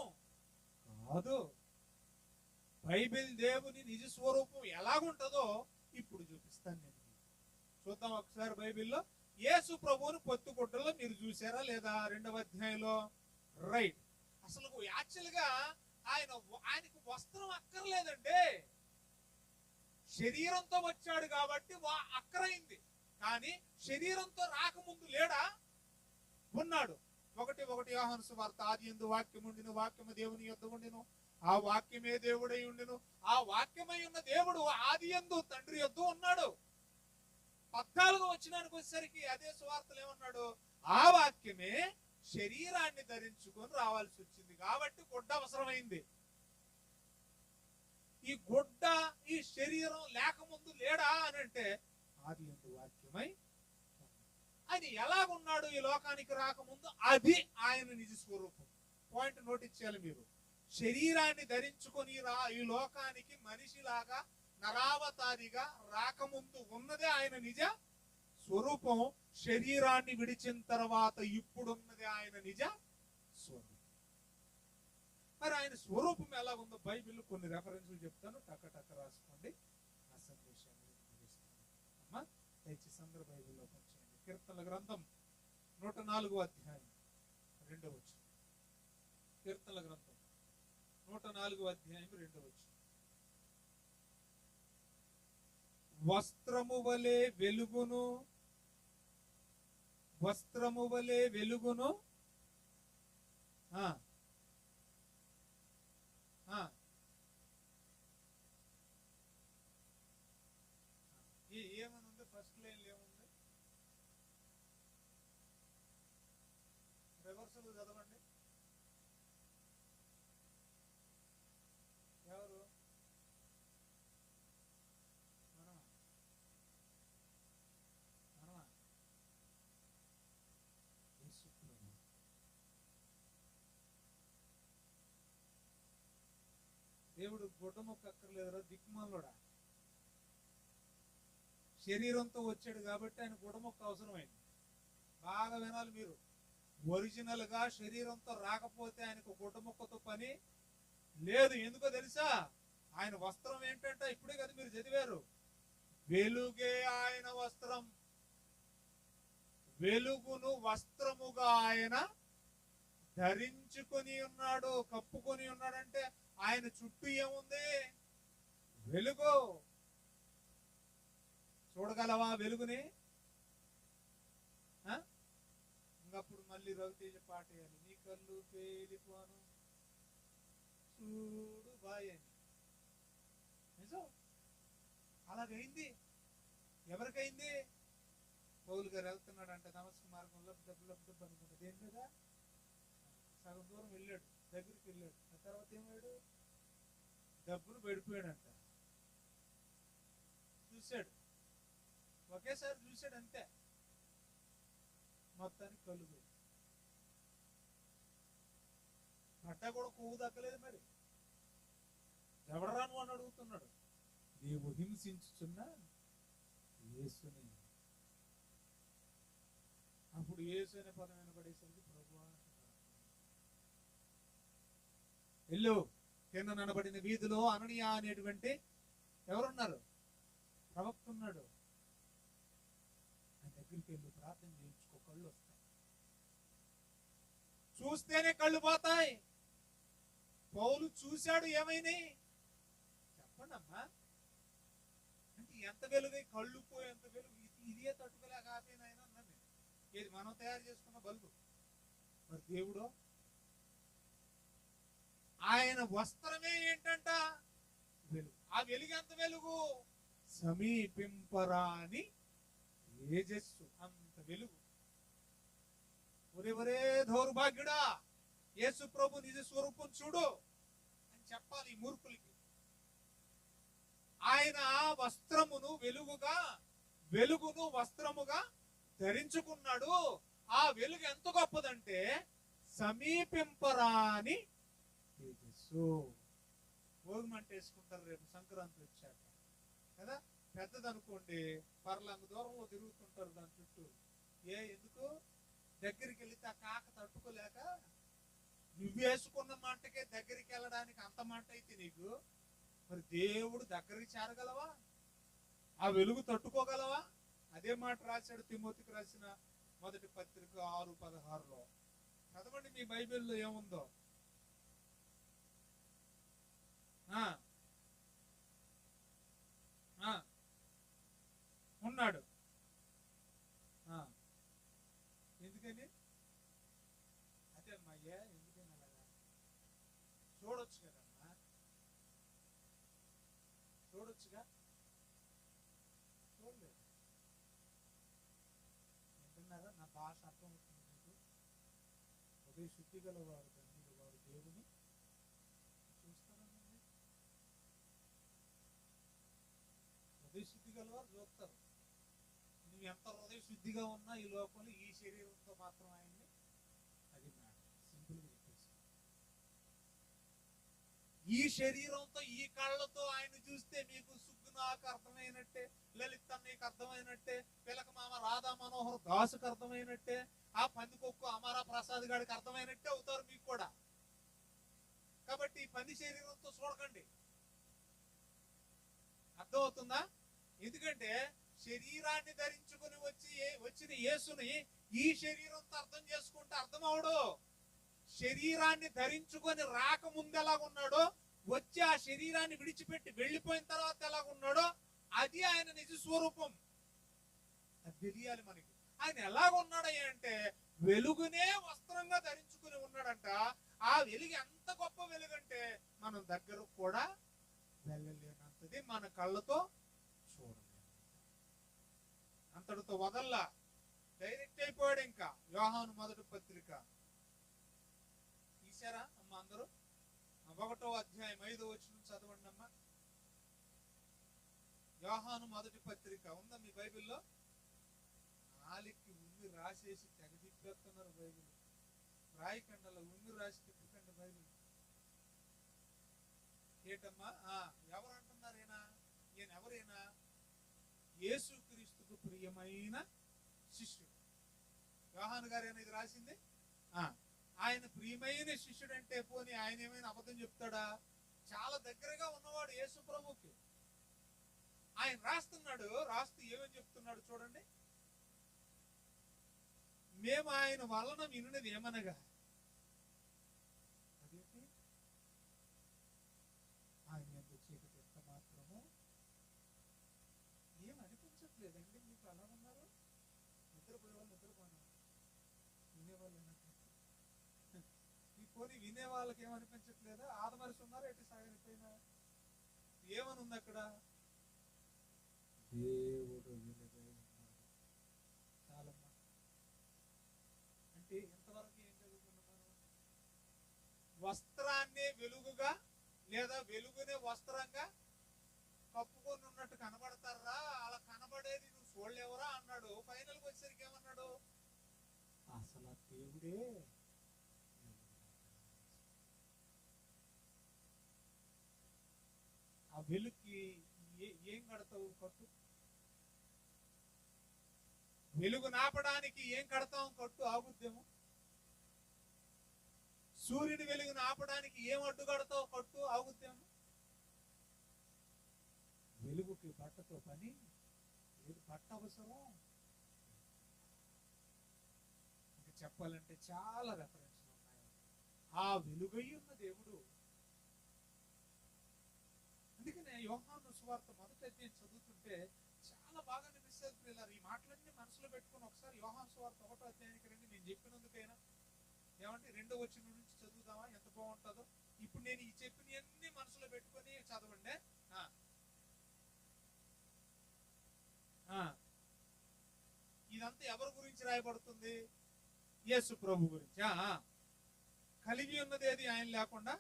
S1: కాదు. బైబిల్ దేవుని నిజ స్వరూపం ఎలాగుంటుందో ఇప్పుడు చూపిస్తాను నేను. చూద్దాం ఒకసారి. బైబిల్లో యేసు ప్రభువుని పొత్తుగుడ్డలో మీరు చూసారా లేదా? 2వ అధ్యాయంలో. రైట్. అసలు యాక్చువల్ గా ఆయనకు వస్త్రం అక్కర్లేదండి. శరీరంతో వచ్చాడు కాబట్టి అక్కరైంది. కానీ శరీరంతో రాకముందు లేడా? ఉన్నాడు. 1 యోహాను సువార్త, ఆదియందు వాక్యం ఉండెను, వాక్యము దేవుని యొద్ద ఉండెను, ఆ వాక్యమే దేవుడై ఉండెను, ఆ వాక్యమై ఉన్న దేవుడు ఆదియందు తండ్రి యొద్ద ఉన్నాడు. 14వ వచనానికి వచ్చేసరికి అదే సువార్తలు ఏమన్నాడు? ఆ వాక్యమే శరీరాన్ని ధరించుకొని రావాల్సి వచ్చింది కాబట్టి గుడ్డ అవసరమైంది. ఈ గుడ్డ, ఈ శరీరం లేకముందు లేడా అని అంటే ఆదియందు వాక్యమై అది ఎలాగున్నాడు ఈ లోకానికి రాకముందు? అది ఆయన నిజ స్వరూపం. పాయింట్ నోటీస్ చేయాలి మీరు. శరీరాన్ని ధరించుకొని ఈ లోకానికి మనిషిలాగా నరావతారిగా రాకముందు ఉన్నదే ఆయన నిజ స్వరూపం. శరీరాన్ని విడిచిన తర్వాత ఇప్పుడున్నది ఆయన నిజ స్వరూపం. మరి ఆయన స్వరూపం ఎలా ఉందో బైబిల్ కొన్ని రెఫరెన్స్లు చెప్తాను, టక్క రాసుకోండి. ఆ సందేశాన్ని అమ్మా దయచేసి అందరూ బైబిల్లో పంచేయండి. కీర్తనల గ్రంథం 104వ అధ్యాయం 2వ వచనం. కీర్తనల గ్రంథం 104వ అధ్యాయం 2వ వచనం. వస్త్రము వలె వెలుగును, వస్త్రము వలె వెలుగును. ఏమనుంది? ఫస్ట్ లైన్ ఏముంది? రివర్సల్ చదవండి. ఎవరు? దేవుడు గుడ్డ మొక్క అక్కర్లేదురా దిక్కుమాలోడా. శరీరంతో వచ్చాడు కాబట్టి ఆయన గుడ్డ మొక్క అవసరమైంది. బాగా వినాలి మీరు. ఒరిజినల్ గా శరీరంతో రాకపోతే ఆయనకు గుడ్డ మొక్కతో పని లేదు. ఎందుకో తెలుసా? ఆయన వస్త్రం ఏంటంటే ఇప్పుడే కదా మీరు చదివారు, వెలుగే ఆయన వస్త్రం. వెలుగును వస్త్రముగా ఆయన ధరించుకొని ఉన్నాడు, కప్పుకొని ఉన్నాడంటే ఆయన చుట్టూ ఏముంది? వెలుగు. చూడగలవా వెలుగుని? ఇంకప్పుడు మళ్ళీ రవితేజ పాట వేయాలి, నీ కళ్ళు పేలిపోను చూడు బాయ్ అని. నిజం అలాగైంది. ఎవరికైంది? పౌలు గారు వెళ్తున్నాడు అంటే దమస్కు మార్గంలో డబ్బు అనుకుంటా. దేని మీద? సగం దూరం వెళ్ళాడు, దగ్గరికి వెళ్ళాడు. ఆ తర్వాత ఏమయ్యాడు? డబ్బును పడిపోయాడంట. చూశాడు, ఒకేసారి చూశాడు అంతే. మొత్తానికి కళ్ళు పోయి పట్టా కూడా కొవ్వు దక్కలేదు. మరి ఎవడరాను అని అడుగుతున్నాడు. నీవు హింసించుచున్న యేసుని. అప్పుడు యేసు అనే పదం వినబడేసరికి ప్రభువా ఎల్లు కింద నడబడిన వీధిలో అననీయ అనేటువంటి ఎవరున్నారు? ప్రవక్త ఉన్నాడు. ఆయన దగ్గరికి వెళ్ళి ప్రార్థన చేయించుకో, కళ్ళు వస్తాయి. చూస్తేనే కళ్ళు పోతాయి. పౌలు చూశాడు, ఏమైనాయి చెప్పండి అమ్మా. అంటే ఎంత వెలుగై కళ్ళు పోయి ఎంత వెలుగు. ఇదే తట్టుకోలేక ఆపేనా ఆయన అన్నాను. ఇది మనం తయారు చేసుకున్న బల్బు. మరి దేవుడు ఆయన వస్త్రమే ఏంటంట? వెలుగు. ఆ వెలుగు ఎంత వెలుగు? సమీపింపరాని తేజస్సు, అంత వెలుగు. ఒరే దౌర్భాగ్యుడా, యేసు ప్రభు నిజ స్వరూపం చూడు అని చెప్పాలి ఈ మూర్ఖులకి. ఆయన వస్త్రమును వెలుగును వస్త్రముగా ధరించుకున్నాడు. ఆ వెలుగు ఎంత గొప్పదంటే సమీపింపరాని తేజస్సు. భోగిమంట వేసుకుంటారు రేపు సంక్రాంతి వచ్చాక కదా, పెద్దదనుకోండి పర్లంగ దూరంలో తిరుగుతుంటారు దాని చుట్టూ. ఎందుకు? దగ్గరికి వెళితే ఆ కాక తట్టుకోలేక, నువ్వు వేసుకున్న మంటకే దగ్గరికి వెళ్ళడానికి అంత మంట అయితే నీకు, మరి దేవుడు దగ్గరికి చేరగలవా? ఆ వెలుగు తట్టుకోగలవా? అదే మాట రాశాడు తిమోతికి రాసిన మొదటి పత్రిక 6:16. చదవండి మీ బైబిల్లో ఏముందో. ఉన్నాడు. ఎందుకని? అదే అమ్మయ్యా, ఎందుకని అలాగా? చూడొచ్చు కదమ్మా, చూడొచ్చుగా. చూడలేదు. వింటున్నారా? నా భాష అర్థమవుతుంది మీకు? ఉదయ శుద్ధి గలవారు ధన్యులు, వారు దేవుని చూస్తారనండి. హృదయ శుద్ధి గలవారు చూస్తారు. నువ్వు ఎంత హృదయ శుద్ధిగా ఉన్నా ఈ లోకంలో ఈ శరీరంతో మాత్రం ఆయన్ని, అది మ్యాటర్. సింపుల్గా చెప్పేసి, ఈ శరీరంతో ఈ కళ్ళతో ఆయన చూస్తే మీకు సుగ్గు నాకు అర్థమైనట్టే, లలిత్ అన్నయ్యకి అర్థమైనట్టే, పిలక మామ రాధా మనోహర్ దాసుకు అర్థమైనట్టే, ఆ పందికొక్కు అమరా ప్రసాద్ గారికి అర్థమైనట్టే అవుతారు మీకు కూడా. కాబట్టి ఈ పంది శరీరంతో చూడకండి. అర్థమవుతుందా? ఎందుకంటే శరీరాన్ని ధరించుకుని వచ్చిన యేసుని ఈ శరీరంతో అర్థం చేసుకుంటే అర్థం అవడు. శరీరాన్ని ధరించుకొని రాకముందు ఎలాగున్నాడో, వచ్చి ఆ శరీరాన్ని విడిచిపెట్టి వెళ్ళిపోయిన తర్వాత ఎలాగున్నాడో, అది ఆయన నిజ స్వరూపం. అది తెలియాలి మనకి. ఆయన ఎలాగున్నాడు అంటే వెలుగునే వస్త్రంగా ధరించుకుని ఉన్నాడంట. ఆ వెలుగు ఎంత గొప్ప వెలుగంటే మనం దగ్గర కూడా వెళ్ళలేనంతది, మన కళ్ళతో చూడలేము. అంతటితో వదల్లా, డైరెక్ట్ అయిపోయాడు. ఇంకా యోహాను మొదటి పత్రిక తీశారా అమ్మ అందరూ? 1వ అధ్యాయం 5వ వచనం చదవండి అమ్మా. యోహాను మొదటి పత్రిక ఉందా మీ బైబిల్లో? నాలికి ఉమ్మి రాసేసి తెగ తిప్పేస్తున్నారు బైబిల్. రాయకండలో ఉమ్మి రాసి తిప్పకండి బైబిల్. ఏటమ్మా? ఎవరు అంటున్నారు? ఈయన ఎవరైనా? యేసుక్రీస్తుకు ప్రియమైన శిష్యుడు. యోహాను గారేనా ఇది రాసింది? ఆయన ప్రియమైన శిష్యుడు అంటే పోనీ ఆయన ఏమైనా అబద్ధం చెప్తాడా? చాలా దగ్గరగా ఉన్నవాడు యేసు ప్రభుకి. ఆయన రాస్తున్నాడు. రాస్తూ ఏమని చెప్తున్నాడు చూడండి. మేము ఆయన వలన వినున్నది ఏమనగా, అదేంటి? ఆయన ఎంత చీకటి ఎంత మాత్రము ఏం అనిపించట్లేదండి మీకు? అలా ఉన్నారు, నిద్రపోయే వాళ్ళు నిద్రపోయినారు, వినేవాళ్ళు ఈ పోనీ వినే వాళ్ళకి ఏమనిపించట్లేదా? ఆదమరిసి ఉన్నారు, ఎటు సాగనిపోయినా ఏమని ఉంది అక్కడ? దేవుడు వెలుగై ఉన్నాడు. చాలమ్మా. అంటే ఇంతవరకు ఏం చదువుకున్నాం మనం? వస్త్రాన్నే వెలుగుగా లేదా వెలుగునే వస్త్రంగా కప్పుకొని ఉన్నట్టు కనబడతారా? అలా కనబడేది నువ్వు చూడలేవరా అన్నాడు. ఫైనల్కి వచ్చేసరికి ఏమన్నాడు? అసలు దేవుడే. ఆ వెలుగుకి ఏం కడతావు? కట్టు. వెలుగు నాపడానికి ఏం కడతాం? కట్టు. ఆగుద్దేమో. సూర్యుని వెలుగును ఆపడానికి ఏం అడ్డు కడతావు? కట్టు. ఆగుద్దేమో. వెలుగుకి బట్టతో పని లేదు, బట్ట అవసరం. ఇంకా చెప్పాలంటే చాలా రెఫరెన్స్లు ఉన్నాయి. ఆ వెలుగై ఉన్న దేవుడు. అందుకనే యోహాను సువార్త మొదటి అధ్యాయం చదువుతుంటే చాలా బాగా అనిపిస్తుంది పిల్లలు. ఈ మాటలన్నీ మనసులో పెట్టుకుని ఒకసారి యోహాను సువార్త 1వ అధ్యాయానికి రండి. నేను చెప్పినందుకైనా ఏమంటే 2వ వచనం నుంచి చదువుదామా? ఎంత బాగుంటుందో. ఇప్పుడు నేను ఈ చెప్పినవన్నీ మనసులో పెట్టుకొని చదవండి. ఇదంతా ఎవరి గురించి రాయబడుతుంది? యేసు ప్రభు గురించి. కలిగి ఉన్నది ఏది ఆయన లేకుండా?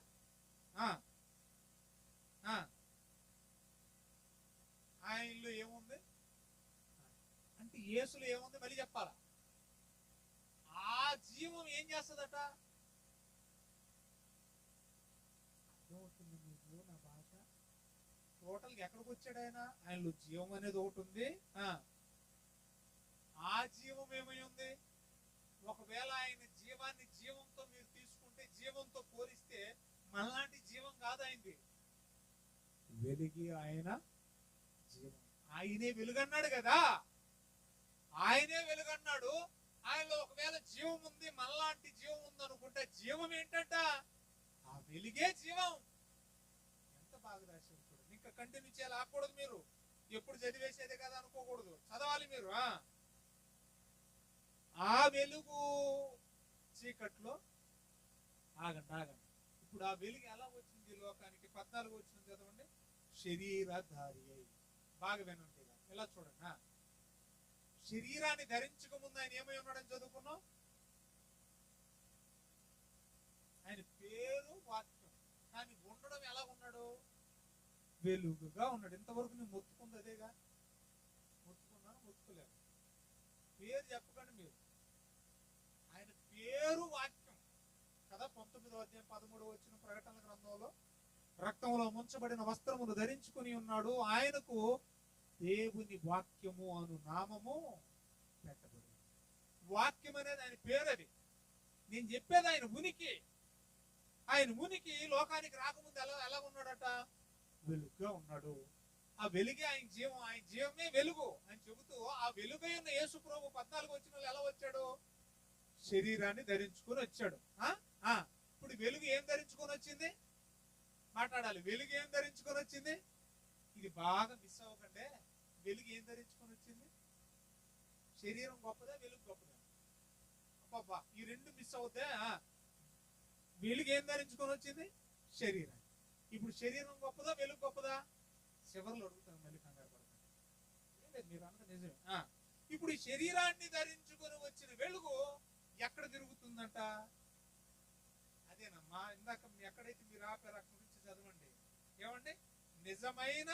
S1: ఆయనలో ఏముంది అంటే యేసులో ఏముంది మళ్ళీ చెప్పాలా? ఆ జీవం ఏం చేస్తుందట? టోటల్ గా ఎక్కడికి వచ్చాడు ఆయన? ఆయనలో జీవం అనేది ఒకటి ఉంది. ఆ జీవం ఏమై ఉంది? ఒకవేళ ఆయన జీవాన్ని జీవంతో మీరు తీసుకుంటే, జీవంతో పోలిస్తే మనలాంటి జీవం కాదు ఆయనది. వెలిగి ఆయన జీవం. ఆయనే వెలుగన్నాడు కదా, ఆయనే వెలుగన్నాడు. ఆయనలో ఒకవేళ జీవం ఉంది, మనలాంటి జీవం ఉంది అనుకుంటే, జీవం ఏంటంట? ఆ వెలుగే జీవం. ఎంత బాగా రాశారు చూడండి. ఇంకా కంటిన్యూ చేయాలి ఆకూడదు, మీరు ఎప్పుడు చదివేసేదే కదా అనుకోకూడదు, చదవాలి మీరు. ఆ వెలుగు చీకట్లో ఆగండి. ఇప్పుడు ఆ వెలుగు ఎలా వచ్చింది లోకానికి? 14 వచ్చింది చదవండి. శరీరధారి అయి. బాగా వినండి, ఇలా చూడండి. శరీరాన్ని ధరించక ముందు ఆయన ఏమై ఉన్నాడని చదువుకున్నాం? ఆయన పేరు వాక్యం, కానీ ఉండడం ఎలా ఉన్నాడు? వెలుగుగా ఉన్నాడు. ఇంతవరకు నేను మొత్తుకుంది అదేగా. మొత్తుకున్నాను, మొత్తుకోలేదు. పేరు చెప్పకండి మీరు. ఆయన పేరు వాక్యం కదా. 19వ అధ్యాయం 13వ వచ్చిన ప్రకటన గ్రంథంలో, రక్తంలో ముంచబడిన వస్త్రమును ధరించుకుని ఉన్నాడు, ఆయనకు దేవుని వాక్యము అను నామము పెట్టబడింది. వాక్యం అనేది ఆయన పేరు. అది నేను చెప్పేది ఆయన ఉనికి. ఆయన ఉనికి లోకానికి రాకముందు ఎలా ఉన్నాడట? వెలుగుగా ఉన్నాడు. ఆ వెలుగే ఆయన జీవం, ఆయన జీవమే వెలుగు అని చెబుతూ, ఆ వెలుగై ఉన్న యేసు ప్రభు 14 వచ్చిన ఎలా వచ్చాడు? శరీరాన్ని ధరించుకొని వచ్చాడు. ఇప్పుడు వెలుగు ఏం ధరించుకొని వచ్చింది? మాట్లాడాలి. వెలుగు ఏం ధరించుకొని వచ్చింది? ఇది బాగా మిస్ అవ్వకండి. వెలుగు ఏం ధరించుకొని వచ్చింది? శరీరం గొప్పదా, వెలుగు గొప్పదా? అబ్బా, ఈ రెండు మిస్ అవుతే. వెలుగు ఏం ధరించుకొని వచ్చింది? శరీరం. ఇప్పుడు శరీరం గొప్పదా, వెలుగు గొప్పదా? చివరిలో అడుగుతాను, మళ్ళీ కంగారు పడతాను. మీరు అన్నది నిజమే. ఇప్పుడు ఈ శరీరాన్ని ధరించుకొని వచ్చిన వెలుగు ఎక్కడ తిరుగుతుందంట? అదేనమ్మా, ఇందాక ఎక్కడైతే మీరు ఆపారు అక్కడి నుంచి చదవండి. ఏమండి? నిజమైన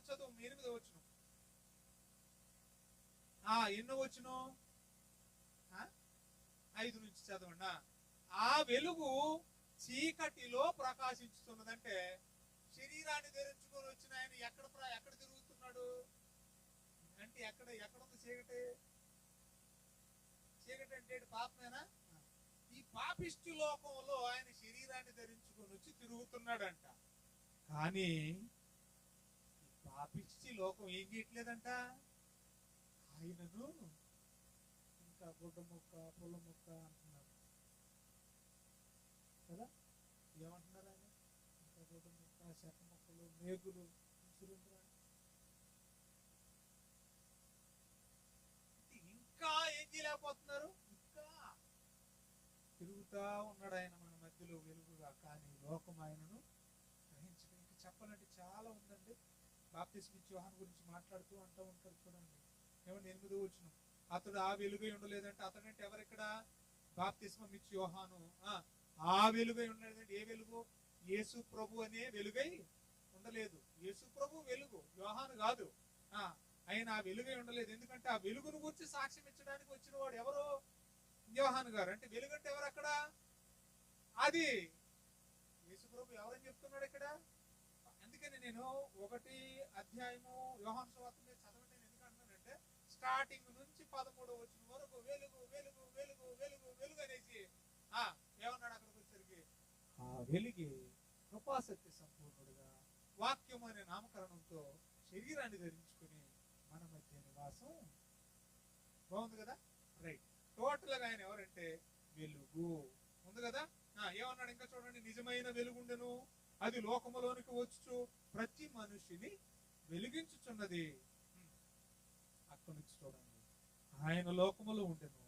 S1: చదువు 8వ వచనం. ఎన్నో వచనం? 5 నుంచి చదవండి. ఆ వెలుగు చీకటిలో ప్రకాశించుతున్నదంటే, శరీరాన్ని ధరించుకొని వచ్చిన ఆయన ఎక్కడ తిరుగుతున్నాడు అంటే, ఎక్కడుంది చీకటి? చీకటి అంటే పాపమేనా? ఈ పాపిష్టి లోకంలో ఆయన శరీరాన్ని ధరించుకొని వచ్చి తిరుగుతున్నాడంట. కానీ ఈ పాపిష్టి లోకం ఏం చేయట్లేదంట? ఆయనను ఇంకా గుడ్డ మొక్క, పుల్ల మొక్క అంటున్నారు కదా. ఏమంటున్నారు ఆయన? ఇంకా గుడ్డ మొక్క, చెక్క మొక్కలు, మేగులు ఇంకా ఏం చేయలేకపోతున్నారు? ఇంకా తిరుగుతా ఉన్నాడు ఆయన మన మధ్యలో వెలుగుగా. కానీ లోకం ఆయనను గ్రహించడం. ఇంకా చెప్పాలంటే చాలా ఉందండి. బాప్తిస్మ ఇచ్చే యోహాను గురించి మాట్లాడుతూ అంటూ ఉంటారు చూడండి. ఏమంటే 8వ వచనం, అతడు ఆ వెలుగై ఉండలేదంటే, అతడంటే ఎవరిక్కడ? బాప్తిస్మ ఇచ్చే యోహాను. ఆ వెలుగై ఉండలేదంటే ఏ వెలుగు? యేసు ప్రభు అనే వెలుగై ఉండలేదు. యేసు ప్రభు వెలుగు, యోహాను కాదు. ఆయన ఆ వెలుగై ఉండలేదు. ఎందుకంటే ఆ వెలుగును గురించి సాక్ష్యం ఇచ్చడానికి వచ్చిన వాడు ఎవరు? యోహాను గారు. అంటే వెలుగు అంటే ఎవరు అక్కడ? అది యేసు ప్రభు ఎవరని చెప్తున్నాడు ఇక్కడ. అందుకని నేను 1వ అధ్యాయము యోహాను సువార్త మీద చదవండి. నేను ఎందుకు అంటున్నానంటే, స్టార్టింగ్ నుంచి 13వ వచనం వరకు వెలుగు వెలుగు వెలుగు వెలుగు వెలుగు అనేసి ఏమన్నాడు అక్కడికి వచ్చేసరికి? ఆ వెలుగే కృపాసక్తి సంపూర్ణుడుగా వాక్యం అనే నామకరణంతో శరీరాన్ని ధరించుకుని మన మధ్య నివాసం. బాగుంది కదా? రైట్. టోటల్ గా ఆయన ఎవరంటే వెలుగు ఉంది కదా. ఏమన్నాడు ఇంకా చూడండి. నిజమైన వెలుగుండెను, అది లోకములోనికి వచ్చు ప్రతి మనిషిని వెలిగించుచున్నది. అక్కడి నుంచి చూడండి. ఆయన లోకములో ఉండెను.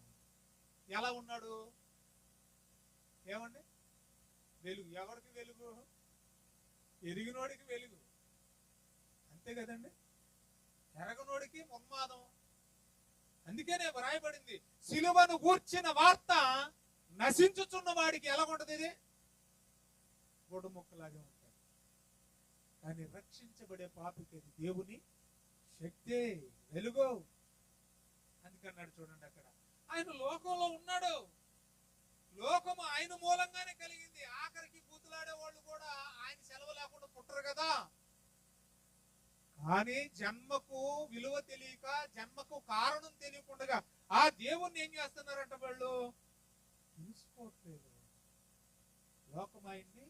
S1: ఎలా ఉన్నాడు? ఏమండి? వెలుగు. ఎవరికి వెలుగు? ఎరిగినోడికి వెలుగు, అంతే కదండి. ఎరగనోడికి ఉన్మాదం. అందుకనే వ్రాయబడింది, సిలువను గూర్చిన వార్త నశించుచున్న వాడికి ఎలా ఉంటది? ఇది గొడ్డు మొక్కలాగే ఉంటాడు. కానీ రక్షించబడే పాపికి అది దేవుని శక్తి, వెలుగు. అందుకన్నాడు చూడండి అక్కడ, ఆయన లోకంలో ఉన్నాడు. లోకము ఆయన మూలంగానే కలిగింది. ఆఖరికి బూతులాడే వాళ్ళు కూడా ఆయన సెలవు లేకుండా పుట్టరు కదా. కానీ జన్మకు విలువ తెలియక, జన్మకు కారణం తెలియకుండా ఆ దేవుణ్ణి ఏం చేస్తున్నారంట వాళ్ళు? తెలుసుకోవట్లేదు. లోకమాయన్ని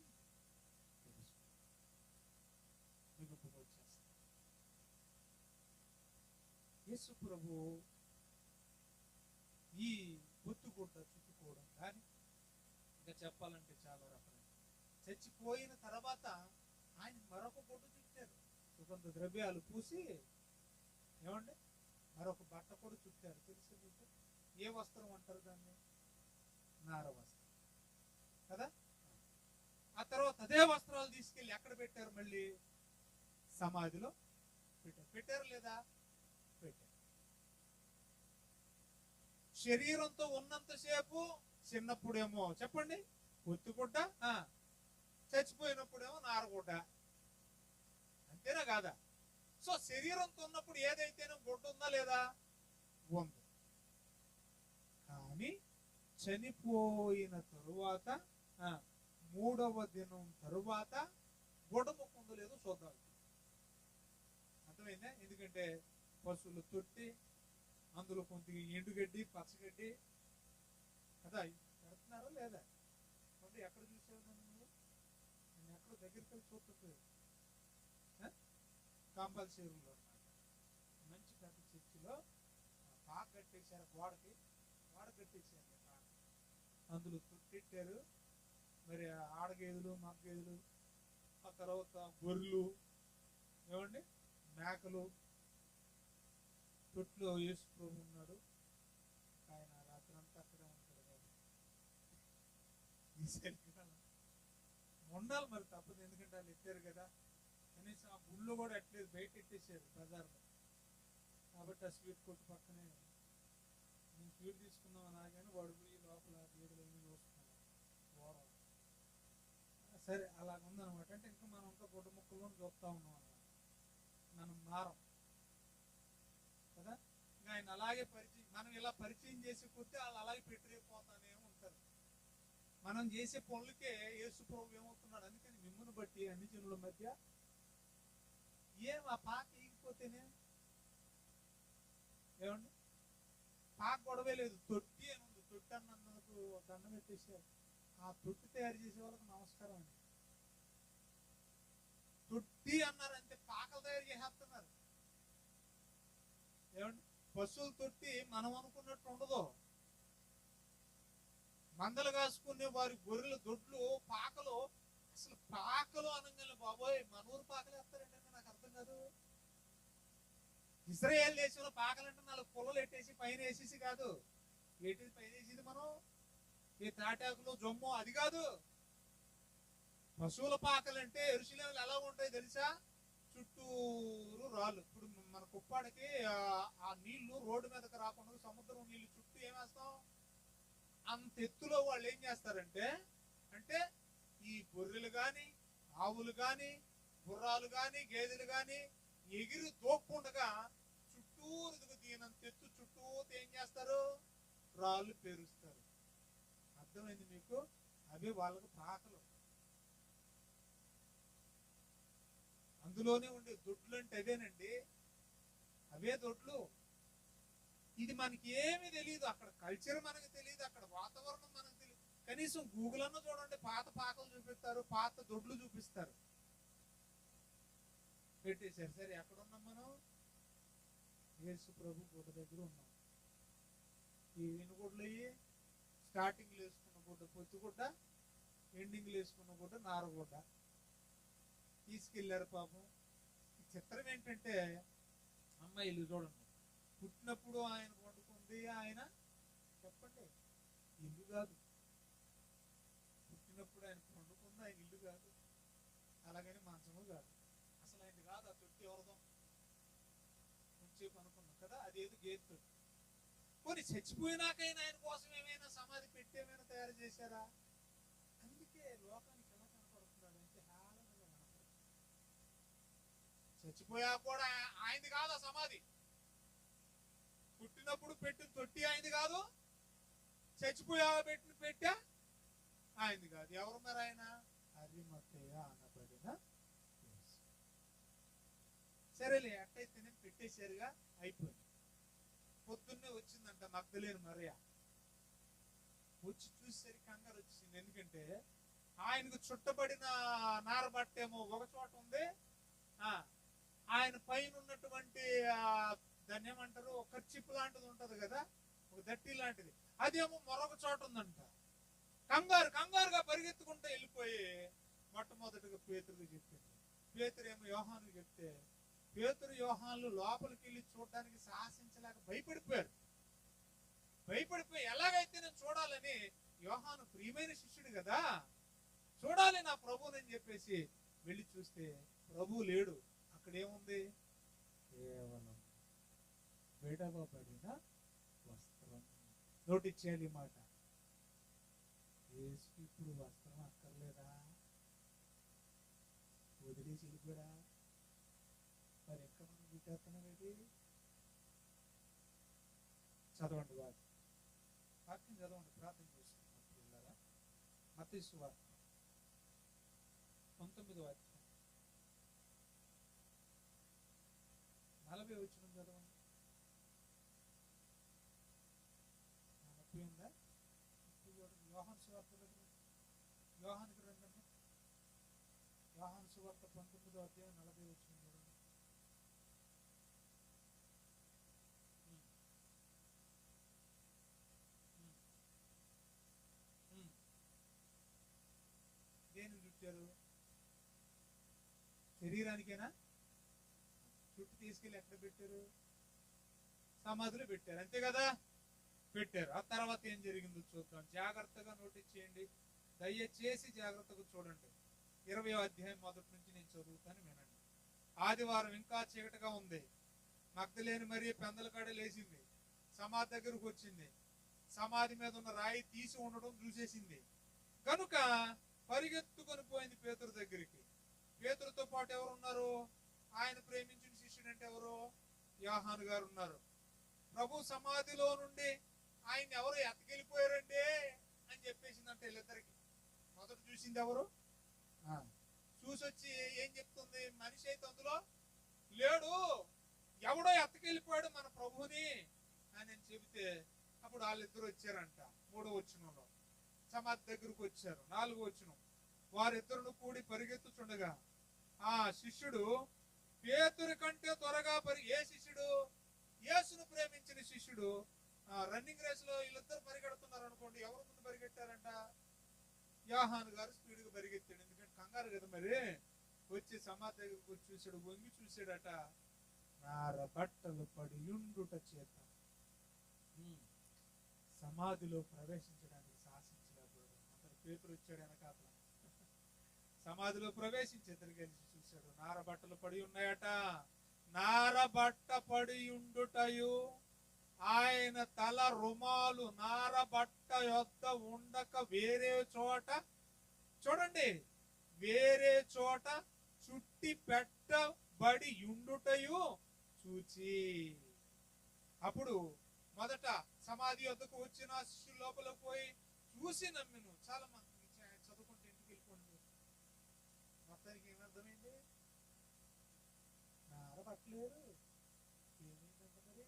S1: యేసు ప్రభు ఈ పొత్తుగుడ్డ చుట్టుకోవడం కానీ, ఇంకా చెప్పాలంటే చాలా రకాలు. చచ్చిపోయిన తర్వాత ఆయన మరొక గుడ్డ చుట్టారు, సుగంధ ద్రవ్యాలు పూసి, ఏమండి మరొక బట్ట కూడా చుట్టారు. తెలుసు మీకు ఏ వస్త్రం అంటారు దాన్ని? నార వస్త్రం కదా. ఆ తర్వాత అదే వస్త్రాలు తీసుకెళ్ళి ఎక్కడ పెట్టారు? మళ్ళీ సమాధిలో పెట్టారు. పెట్టారు లేదా? పెట్టారు. శరీరంతో ఉన్నంతసేపు చిన్నప్పుడేమో చెప్పండి పొత్తుగుడ్డ, చచ్చిపోయినప్పుడేమో నారగుడ్డ. అంతేనా కాదా? సో శరీరంతో ఉన్నప్పుడు ఏదైతేనే గుడ్డ ఉందా లేదా? ఉంది. కానీ చనిపోయిన తరువాత మూడవ దినం తరువాత గుడ్డ ముక్కుందో లేదో చూద్దాం. అర్థమైందా? ఎందుకంటే పశువులు తొట్టి, అందులో కొంత ఎండుగడ్డి, పచ్చగడ్డి కదా పెడుతున్నారా లేదా? కొంత ఎక్కడ చూసావు నువ్వు? నేను ఎక్కడ దగ్గరికి వెళ్ళి చూస్తుంది కంపల్సరీలో మంచి పెద్ద చర్చిలో పాక కట్టేశారు, గోడ కట్టేశారు. అందులో తొట్టెట్టారు. మరి ఆడగేదెలు, మగ్గేదెలు, ఆ తర్వాత గొర్రెలు, ఏమండి మేకలు, తొట్లో యేసు ప్రభు ఉన్నాడు. ఆయన రాత్రి అంతా అక్కడే ఉంటాడు కదా. ఉండాలి మరి, తప్పదు. ఎందుకంటే వాళ్ళు ఎత్తారు కదా. కనీసం ఆ గుళ్ళు కూడా ఎట్లేదు, బయట ఎట్టేసారు బజార్లో. కాబట్టి ఆ స్వీట్ కొట్టు పక్కనే నేను స్వీట్ తీసుకుందాం నాగానే వాడు పోయి లోపల గేదెలు ఏమి చూస్తున్నాను. సరే అలాగ ఉందనమాట. అంటే ఇంకా మనం ఇంకా గుడ్డ ముక్కల్లో చూస్తూ ఉన్నాం అన్నమాట. మనం మారం కదా. ఇంకా ఆయన అలాగే మనం ఇలా పరిచయం చేసే కొద్దీ వాళ్ళు అలాగే పెట్టిపోతానే ఉంటారు. మనం చేసే పనులకే యేసు ప్రభు ఏమవుతున్నాడు? అందుకని మిమ్మును బట్టి అన్ని జనుల మధ్య ఏం ఆ పాక ఈగిపోతేనే, ఏమండి పాక గొడవే లేదు, తొట్టి అని ఉంది. తొట్టి అన్నందుకు దండం పెట్టేసారు. ఆ తొట్టి తయారు చేసే వాళ్ళకి నమస్కారం అండి. తొట్టి అన్నారంటే పాకలు తయారు చేసేస్తున్నారు. ఏమండి పశువుల తొట్టి మనం అనుకున్నట్టు ఉండదు. మందలు కాసుకునే వారి గొర్రెల దొడ్లు, పాకలు. అసలు పాకలు అనగానే బాబోయ్ మన ఊరు పాకలు వేస్తారంటే నాకు అర్థం కాదు. ఇజ్రాయేల్ దేశంలో పాకలంటే 4 పుల్లలు ఎట్టేసి పైన వేసేసి కాదు, ఏటేసి పైన వేసేది మనం ఈ తాటాకులు జొమ్ము అది కాదు. పశువుల పాకలంటే యెరూషలేములో ఎలా ఉంటాయి తెలుసా? చుట్టూరు రాళ్ళు. ఇప్పుడు మన కుప్పాడికి ఆ నీళ్లు రోడ్డు మీదకి రాకుండా సముద్రం నీళ్లు చుట్టూ ఏమేస్తాం? అంత ఎత్తులో వాళ్ళు ఏం చేస్తారంటే, అంటే ఈ గొర్రెలు గాని, ఆవులు గాని, గుర్రాలు గాని, గేదెలు గాని ఎగిరి దోక్కుండగా చుట్టూరు దీనంత ఎత్తు చుట్టూ ఏం చేస్తారు? రాళ్ళు పేరుస్తారు. అర్థమైంది మీకు? అవే వాళ్ళకి పాకలు. అందులోనే ఉండే దొడ్లు అంటే అవేనండి, అవే దొడ్లు. ఇది మనకి ఏమీ తెలియదు. అక్కడ కల్చర్ మనకు తెలియదు, అక్కడ వాతావరణం మనకు తెలియదు. కనీసం గూగుల్ అన్న చూడండి, పాత పాకలు చూపిస్తారు, పాత దొడ్లు చూపిస్తారు. పెట్టేశారు. సరే ఎక్కడున్నాం మనం? యేసు ప్రభు గుడ్డ దగ్గర ఉన్నాం. ఈ ఎన్ని గుడ్లు అయ్యి? స్టార్టింగ్లో వేసుకున్న గుడ్డ పొత్తుగుడ్డ, ఎండింగ్లో వేసుకున్న గుడ్డ నారగుడ్డ. తీసుకెళ్లారు పాపం. ఈ చిత్రం ఏంటంటే, అమ్మాయిలు చూడండి, పుట్టినప్పుడు ఆయన వండుకుంది ఆయన, చెప్పండి ఇల్లు కాదు. పుట్టినప్పుడు ఆయన వండుకుంది ఆయన ఇల్లు కాదు, అలాగని మంచము కాదు. అసలు ఆయన కాదు. ఆ తొట్టి ఎవరిదో కొంచెంసేపు అనుకున్నాం కదా, అదేదో గేదె తొట్టి. కొన్ని చచ్చిపోయినాకైనా ఆయన కోసం ఏమైనా సమాధి పెట్టి ఏమైనా తయారు చేశారా? అందుకే లోకానికి ఎలా కనపడుతున్నాడు అంటే హాలంగా కనపడుతుంది. చచ్చిపోయా కూడా ఆయనది కాదు ఆ సమాధి. పుట్టినప్పుడు పెట్టిన తొట్టి ఆయనది కాదు, చచ్చిపోయా పెట్టిన పెట్టా ఆయనది కాదు. ఎవరున్నారు ఆయన? అరిమతయ అనబడిన సరేలే అట్టయితేనే పెట్టేశారుగా, అయిపోయింది. పొద్దున్నే వచ్చిందంట మగ్దలేని మరియ. వచ్చి చూసేసరికి కంగారు వచ్చింది. ఎందుకంటే ఆయనకు చుట్టబడిన నారబట్టేమో ఒక చోట ఉంది, ఆయన పైన ఉన్నటువంటి దాన్ని ఏమంటారు, ఒక ఖర్చిప్పు లాంటిది ఉంటది కదా, ఒక దట్టి లాంటిది, అదేమో మరొక చోట ఉందంట. కంగారుగా పరిగెత్తుకుంటూ వెళ్ళిపోయి మొట్టమొదటిగా పేతురుకి చెప్పింది. పేతురేమో యోహానుకి చెప్తే పేతురు యోహాన్లు లోపలికి వెళ్ళి చూడడానికి సాహసించలేక భయపడిపోయి ఎలాగైతే నేను చూడాలని, యోహాను ప్రియమైన శిష్యుడు కదా, చూడాలి నా ప్రభువుని చెప్పేసి వెళ్ళి చూస్తే ప్రభువు లేడు. అక్కడ ఏముంది? కేవలం విడవబడిన వస్త్రం. నోటీస్ చేయాలి ఈ మాట. యేసుకి ఇప్పుడు వస్త్రం అక్కర్లేదా? వదిలేసి వెళ్ళిపోయాడా? మరి ఎక్కడ మనం విద్యార్థనం ఏంటి? చదవండి వాక్యం చదవండి, ప్రార్థన చేసుకున్నాం పిల్లరా. మత్తయి సువార్త 19వ అధ్యాయం 40వ వచనం చదవండి. 30 ఉందా? యోహాను సువార్తలో యోహానుకి రండి. యోహాను సువార్త 19వ అధ్యాయం 40వ వచనం చూడండి. దేని చుట్టారు? శరీరానికేనా? చుట్టూ తీసుకెళ్ళి ఎక్కడ పెట్టారు? సమాధిలో పెట్టారు, అంతే కదా, పెట్టారు. ఆ తర్వాత ఏం జరిగిందో చూద్దాం. జాగ్రత్తగా నోటీస్ చేయండి, దయచేసి జాగ్రత్తగా చూడండి. 20వ అధ్యాయం మొదటి నుంచి నేను చదువుతాను, వినండి. ఆదివారం ఇంకా చీకటిగా ఉంది. మగ్దలేని మరియ పెందలకాడ లేచింది, సమాధి దగ్గరకు వచ్చింది. సమాధి మీద ఉన్న రాయి తీసి ఉండడం చూసేసింది కనుక పరిగెత్తుకొని పోయింది పేతురు దగ్గరికి. పేతురుతో పాటు ఎవరు ఉన్నారు? ఆయన ప్రేమించిన శిష్యుడు అంటే ఎవరు? యోహాను గారు ఉన్నారు. ప్రభు సమాధిలో నుండి ఆయన ఎవరు ఎత్తకెళ్ళిపోయారండి అని చెప్పేసిందంటే వీళ్ళిద్దరికి. మొదట చూసింది ఎవరు? చూసొచ్చి ఏం చెప్తుంది? మనిషి అయితే అందులో లేడు, ఎవడో ఎత్తకెళ్ళిపోయాడు మన ప్రభుని అని చెబితే అప్పుడు వాళ్ళిద్దరు వచ్చారంట. 3వ వచనంలో సమాధి దగ్గరకు వచ్చారు. 4వ వచనం, వారిద్దరును కూడి పరిగెత్తుచుండగా ఆ శిష్యుడు పేతురు కంటే త్వరగా ఏ శిష్యుడు? యేసును ప్రేమించిన శిష్యుడు. రన్నింగ్ రేస్ లో వీళ్ళిద్దరు పరిగెడుతున్నారు అనుకోండి, ఎవరు ముందు పరిగెట్టారంట? యోహాను గారు స్పీడ్ గా పరిగెత్తాడు. ఎందుకంటే కంగారు కదా. మరి వచ్చి సమాధి దగ్గరకు వచ్చి చూశాడు, వంగి చూశాడట, నార బట్టలు పడి ఉండుట చేత సమాధిలో ప్రవేశించడానికి సాహసించలేకపోయాడు. అతను పేతురు వచ్చాడు వెనకాల. సమాధిలో ప్రవేశించి ఇద్దరికి కలిసి చూశాడు, నార బట్టలు పడి ఉన్నాయట. నార బట్ట పడి ఉండుటయు ఆయన తల రుమాలు నార బట్ట యొద్ద ఉండక వేరే చోట, చూడండి, వేరే చోట చుట్టి పెట్టబడి ఉండుటయు చూచి. అప్పుడు మొదట సమాధి వద్దకు వచ్చిన శిష్యుల లోపల పోయి చూసి నమ్మిను. చాలా మంది చదువుకుంటే ఇంటికి వెళ్ళిపోండి. మొత్తానికి ఏమర్థమైంది? నారబట్టలేరు, ఏమైందంట మరి?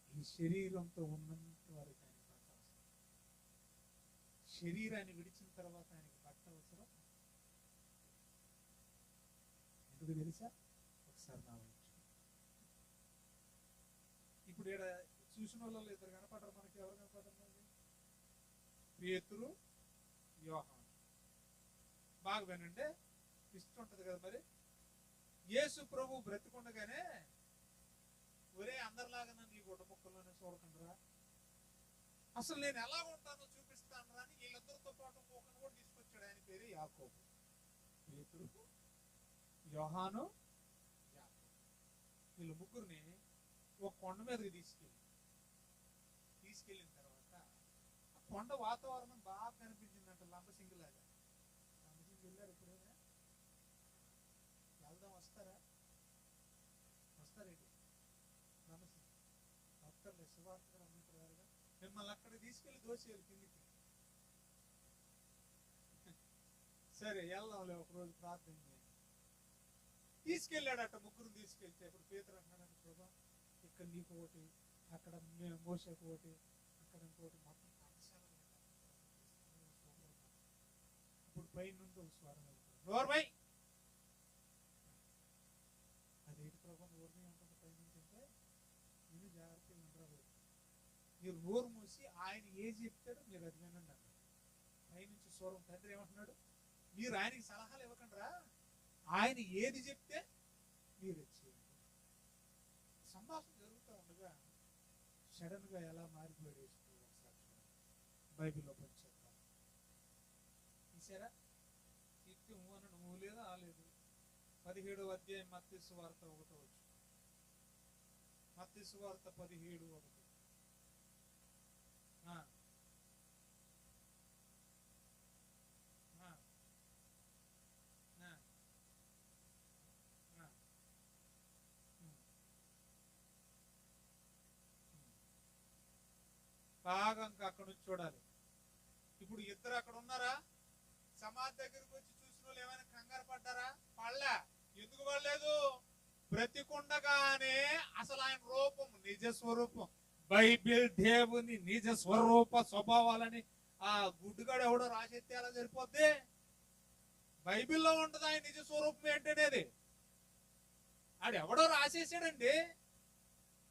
S1: ఈ శరీరంతో ఉన్నంత వరకు ఆయన బట్ట అవసరం. శరీరాన్ని విడిచిన తర్వాత ఆయనకి బట్ట అవసరం. ఎందుకు తెలుసా? ఒకసారి నా ఇప్పుడు ఇక్కడ చూసిన వాళ్ళు ఇద్దరు కనపడరు మనకి. ఎవరు కనపడరు? పేతురు, యోహాను. బాగా వినండి, ఇష్టం ఉంటది కదా. మరి యేసు ప్రభు బ్రతికుండగానే, ఒరే అందరిలాగా నన్ను ఈ గుడ్డ ముక్కల్లోనే చూడకుండా, అసలు నేను ఎలా ఉంటానో చూపిస్తాను అని వీళ్ళిద్దరితో పాటు ఒకరిని కూడా తీసుకొచ్చాడు. ఆయన పేరు యాకోబు. పేతురు, యోహాను, యాకోబు. వీళ్ళు ముగ్గురిని ఒక కొండ మీదకి తీసుకెళ్ళిన తర్వాత ఆ కొండ వాతావరణం బాగా కనిపించిందంట. లంబసింగిలాగా. లంబసింగి వెళ్ళారు ఎప్పుడైనా? వెళ్దాం, వస్తారా? వస్తారేంటి? లంబసింగి వస్తారు, సువార్తగా రమ్మంటారుగా. మిమ్మల్ని అక్కడ తీసుకెళ్ళి దోసేయాలి కిందికి. సరే వెళ్దాంలే ఒకరోజు ప్రార్థన చేయండి. తీసుకెళ్ళాడట, ముగ్గురు తీసుకెళ్తే ఇప్పుడు పేతురు అంటున్నాడు, ప్రభా ఇక్కడ నీకు ఒకటి, అక్కడ మోషకు ఒకటి, అక్కడ ఇంకోటి, మొత్తం పాఠశాల. ఇప్పుడు పైన నుండి ఒక స్వరం వెళ్తాడు, అదేంటి ప్రభా నోర్మై ఉంటుంది పై నుంచి అంటే, నేను జాగ్రత్తగా ఉండరాదు, మీరు నోరు మూసి ఆయన ఏది చెప్తాడో మీరు అది వినండి అన్నాడు. పైనుంచి స్వరం తండ్రి ఏమంటున్నాడు, మీరు ఆయనకి సలహాలు ఇవ్వకండిరా, ఆయన ఏది చెప్తే మీరు చేయండి. సంభాషణ జరుగుతూ ఉండగా సడన్ గా ఎలా మారిపోయాడు ఒకసారి బైబిల్లో పంచేద్దాం. తీసారా? చెప్తే అన్నాడు, నువ్వు లేదా ఆలేదు. 17వ అధ్యాయం మత్తయి సువార్త 1వ వచనం. మత్తయి సువార్త 17:1. బాగా ఇంకా అక్కడ నుంచి చూడాలి. ఇప్పుడు ఇద్దరు అక్కడ ఉన్నారా? సమాధి దగ్గరికి వచ్చి చూసిన వాళ్ళు ఏమైనా కంగారు పడ్డారా? పడలే. ఎందుకు పడలేదు? బ్రతికుండగానే అసలు ఆయన రూపం, నిజ స్వరూపం, బైబిల్ దేవుని నిజ స్వరూప స్వభావాలని ఆ గుడ్డుగాడు ఎవడో రాసేస్తే అలా సరిపోద్ది? బైబిల్లో ఉంటుంది ఆయన నిజ స్వరూపం ఏంటనేది. ఆడు ఎవడో రాసేసాడండి,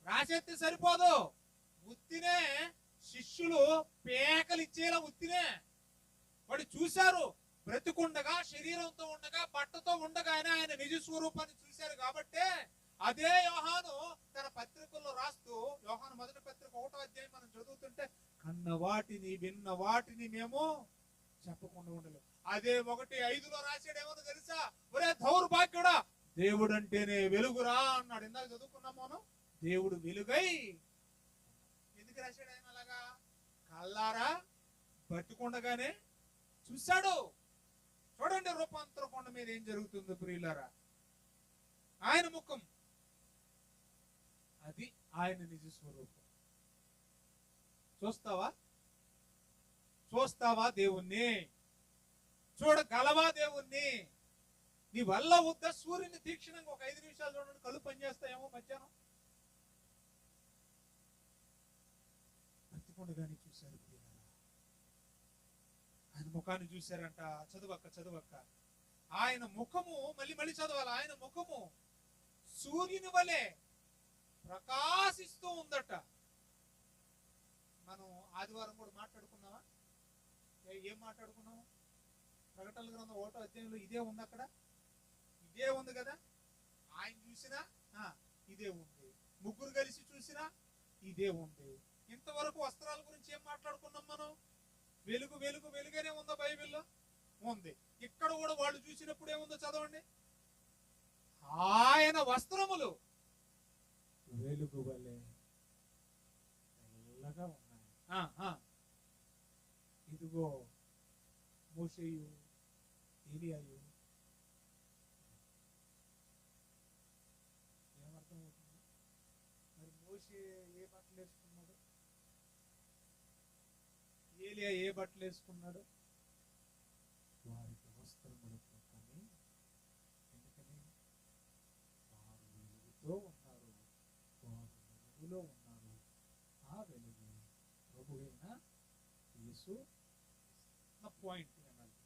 S1: రాసేస్తే సరిపోదు. ఉత్తినే శిష్యులు పేకలు ఇచ్చేలా ఉత్తినే వాడు చూశారు. బ్రతికుండగా, శరీరంతో ఉండగా, బట్టతో ఉండగానే ఆయన నిజ స్వరూపాన్ని చూశారు. కాబట్టి అదే యోహాను తన పత్రికల్లో రాస్తూ, యోహాను మొదటి పత్రిక 1వ అధ్యాయం మనం చదువుతుంటే, కన్న వాటిని విన్న వాటిని మేము చెప్పకుండా ఉండలేము. అదే 1:5 రాశాడేమో తెలుసా? ఒరే దౌర్భాగ్యుడా, దేవుడు అంటేనే వెలుగురా అన్నాడు. ఇందాక చదువుకున్నాం మనం, దేవుడు వెలుగై. ఎందుకు రాశాడు ఆయన అలాగా? కల్లారా బతికుండగానే చూశాడు. చూడండి రూపాంతర కొండ మీద ఏం జరుగుతుందో ప్రియులారా. ఆయన ముఖం, అది ఆయన నిజ స్వరూపం. చూస్తావా? చూస్తావా దేవుణ్ణి? చూడగలవా దేవుణ్ణి? నీ వల్ల వద్ద సూర్యుని తీక్షణంగా ఒక 5 నిమిషాలు చూడండి, కళ్ళు పనిచేస్తాయేమో మధ్యాహ్నం. బ్రతికుండగానే చూశారు. ఆయన ముఖాన్ని చూశారంట. చదువక్క. ఆయన ముఖము, మళ్ళీ చదవాలి. ఆయన ముఖము సూర్యుని వలె ప్రకాశిస్తూ ఉందట. మనం ఆదివారం కూడా మాట్లాడుకున్నావా? ఏం మాట్లాడుకున్నాము? ప్రకటనల గ్రంథం 1వ అధ్యాయంలో ఇదే ఉంది. అక్కడ ఇదే ఉంది కదా. ఆయన చూసినా ఇదే ఉంది, ముగ్గురు కలిసి చూసినా ఇదే ఉంది. ఇంతవరకు వస్త్రాల గురించి ఏం మాట్లాడుకున్నాం మనం? వెలుగానే ఉందా బైబిల్లో? ఉంది. ఇక్కడ కూడా వాళ్ళు చూసినప్పుడు ఏముందో చదవండి. ఆయన వస్త్రములు వెలుగు వలె తెల్లగా ఉన్నాయి. ఇదిగో మోషేయు, ఏలియాయు. ఏమర్థం అవుతుంది మరి? మోషే ఏ బట్టలు వేసుకున్నాడు? ఏలియా ఏ బట్టలు వేసుకున్నాడు? వారికి వస్త్రములతో కానీ. ఎందుకని? వారు వెలుగుతో ఉన్నారు, వారు వెలుగులో ఉన్నారు. ఆ వెలుగు ప్రభువైన యేసు. నా పాయింట్ అన్నది,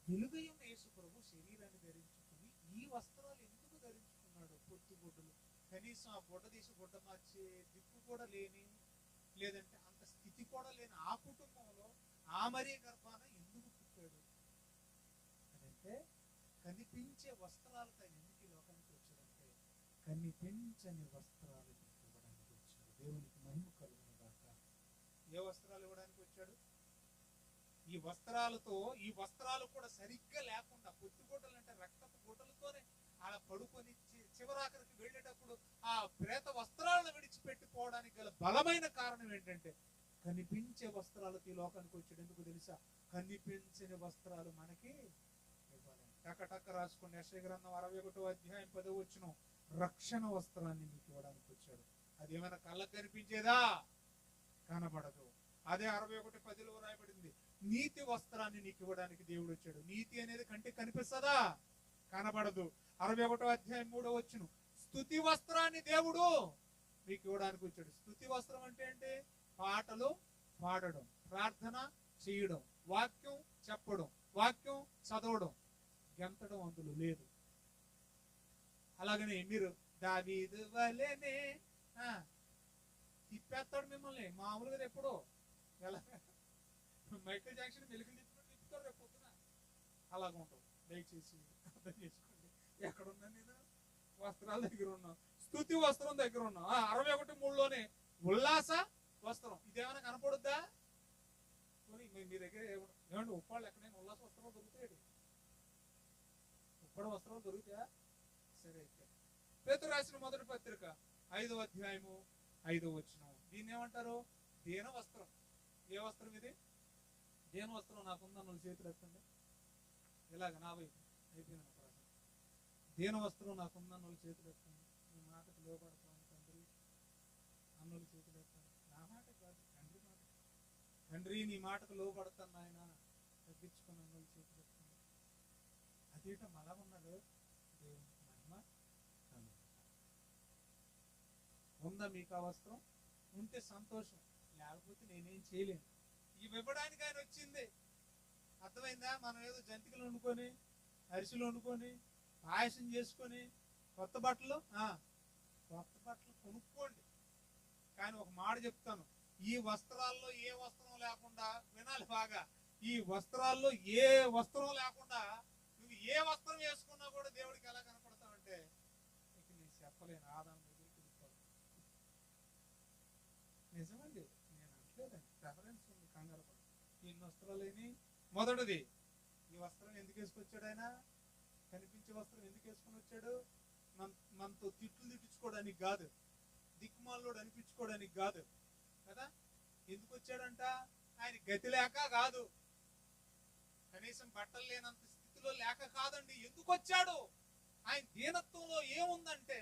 S1: వెలుగైన యేసు ప్రభు శరీరాన్ని ధరించుకుని ఈ వస్త్రాలు ఎందుకు ధరించుకున్నాడు? పొత్తుగుడ్డలు. కనీసం ఆ బుడ్డ తీసి గుడ్డ మార్చే దిక్కు కూడా లేని, లేదంటే అంత స్థితి కూడా లేని ఆ కుటుంబంలో ఆ మరీ గర్భాన ఎందుకు పుట్టాడు అదంటే, కనిపించే వస్త్రాలతో ఆయన ఎందుకు ఈ లోకానికి వచ్చాడంటే, కనిపించని వస్త్రాలు ఇవ్వడానికి వచ్చాడు. దేవునికి మహిమ కలుగును గాక. ఏ వస్త్రాలు ఇవ్వడానికి వచ్చాడు? ఈ వస్త్రాలతో, ఈ వస్త్రాలు కూడా సరిగ్గా లేకుండా, పొత్తుగుడ్డలు అంటే రక్తపు గుడ్డలతోనే అలా పడుకొని చివరాఖరికి వెళ్ళేటప్పుడు ఆ ప్రేత వస్త్రాలను విడిచిపెట్టిపోవడానికి గల బలమైన కారణం ఏంటంటే, కనిపించే వస్త్రాలతో ఈ లోకానికి వచ్చాడు. ఎందుకు తెలుసా? కనిపించని వస్త్రాలు మనకి ఇవ్వాలి. టక రాసుకోండి. యెషయా గ్రంథం 61వ అధ్యాయం 10వ వచనం. రక్షణ వస్త్రాన్ని మీకు ఇవ్వడానికి వచ్చాడు. అదేమైనా కళ్ళకు కనిపించేదా? కనబడదు. అదే 61:10లో రాయబడింది, నీతి వస్త్రాన్ని నీకు ఇవ్వడానికి దేవుడు వచ్చాడు. నీతి అనేది కంటికి కనిపిస్తుందా? కనబడదు. 61వ అధ్యాయం 3వ వచనం, స్తుతి వస్త్రాన్ని దేవుడు మీకు ఇవ్వడానికి వచ్చాడు. స్తుతి వస్త్రం అంటే ఏంటి? పాటలు పాడడం, ప్రార్థన చేయడం, వాక్యం చెప్పడం, వాక్యం చదవడం, గెంతడం అందులో లేదు. అలాగనే మీరు దావీదు వలెనే తిప్పేస్తాడు మిమ్మల్ని. మామూలుగా ఎప్పుడో ఎలా మైకేల్ జాక్సన్ మెలికలు తిప్పుతారు రేపు పొద్దున, అలాగ ఉంటుంది. దయచేసి అర్థం చేసుకోండి. ఎక్కడున్నా నేను? వస్త్రాల దగ్గర ఉన్నాం, స్తుతి వస్త్రం దగ్గర ఉన్నాం. 61:3లోనే ఉల్లాస వస్త్రం. ఇదేమైనా కనపడుద్దా? మీ దగ్గర ఏమంటే ఉప్పాళ్ళు ఎక్కడైనా ఉల్లాస వస్త్రాలు దొరుకుతాయి? ఉప్పడ వస్త్రాలు దొరుకుతాయా? సరే అయితే పేతురు రాసిన మొదటి పత్రిక 5వ అధ్యాయము 5వ వచనం, దీన్ని ఏమంటారు? దీన వస్త్రం. ఏ వస్త్రం ఇది? దీన వస్త్రం నాకుందన్న చేతులు ఎత్తండి. ఇలాగ నా వైపు అయిపోయిన ప్రాసం. దీన వస్త్రం నాకుందన్న చేతులు ఎత్తండి. మీ మాటకు లోపడతాను తండ్రి అన్నుల చేతులు ఎత్తండి. నా మాట కాదు, తండ్రి మాట. తండ్రి నీ మాటకు లోపడతాను నాయన, తగ్గించుకుని అన్నుల చేతులు ఎత్తండి. అదేట మళ్ళా ఉన్నాడు. దేవుని మహిమ ఉందా మీకు ఆ వస్త్రం? ఉంటే సంతోషం, లేకపోతే నేనేం చేయలేను. ఇవి ఇవ్వడానికి ఆయన వచ్చింది. అర్థమైందా? మనం ఏదో జంతికలు వండుకొని, అరిసెలు వండుకొని, పాయసం చేసుకొని, కొత్త బట్టలు కొనుక్కోండి. కానీ ఒక మాట చెప్తాను, ఈ వస్త్రాల్లో ఏ వస్త్రం లేకుండా, వినాలి బాగా, ఈ వస్త్రాల్లో ఏ వస్త్రం లేకుండా నువ్వు ఏ వస్త్రం వేసుకున్నా కూడా దేవుడికి ఎలా కనపడతావంటే ఇక నేను చెప్పలేను. ఆదాం దగ్గరికి వెళ్ళిపోవాలి. నిజమండి, నేను అంటలేదండి, రెఫరెన్స్ ఉంది. కంగారు పడు. ఎన్ని వస్త్రాలేని? మొదటిది, ఈ వస్త్రం ఎందుకు వేసుకొచ్చాడు ఆయన? కనిపించే వస్త్రం ఎందుకు వేసుకొని వచ్చాడు? మనతో తిట్లు తిట్టించుకోవడానికి కాదు, దిక్కుమాలోడు అనిపించుకోవడానికి కాదు కదా. ఎందుకు వచ్చాడంట? ఆయన గతి లేక కాదు, కనీసం బట్టలు లేనంత స్థితిలో లేక కాదండి. ఎందుకు వచ్చాడు? ఆయన దీనత్వంలో ఏముందంటే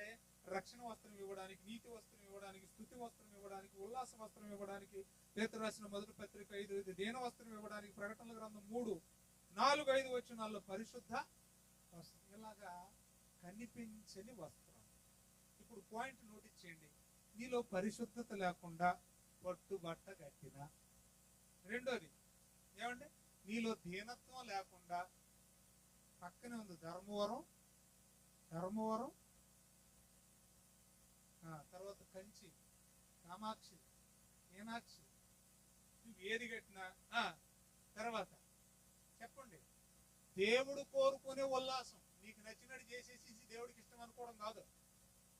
S1: రక్షణ వస్త్రం ఇవ్వడానికి, నీతి వస్త్రం ఇవ్వడానికి, స్తుతి వస్త్రం ఇవ్వడానికి, ఉల్లాస వస్త్రం ఇవ్వడానికి, పేతురు రాసిన మొదటి పత్రిక 5 దీన వస్త్రం ఇవ్వడానికి, ప్రకటనల గ్రంథం 3:4-5 వచనాల్లో పరిశుద్ధ వస్త్రం. ఇలాగా కనిపించని వస్త్రం. ఇప్పుడు పాయింట్ నోటీస్ చేయండి. నీలో పరిశుద్ధత లేకుండా పట్టుబట్ట కట్టిన. రెండోది ఏమండి? నీలో దీనత్వం లేకుండా, పక్కనే ఉంది ధర్మవరం, తర్వాత కంచి, కామాక్షి, మీనాక్షి, నువ్వు ఏది కట్టినా. తర్వాత చెప్పండి, దేవుడు కోరుకునే ఉల్లాసం. నీకు నచ్చినట్టు చేసేసి దేవుడికి ఇష్టం అనుకోవడం కాదు.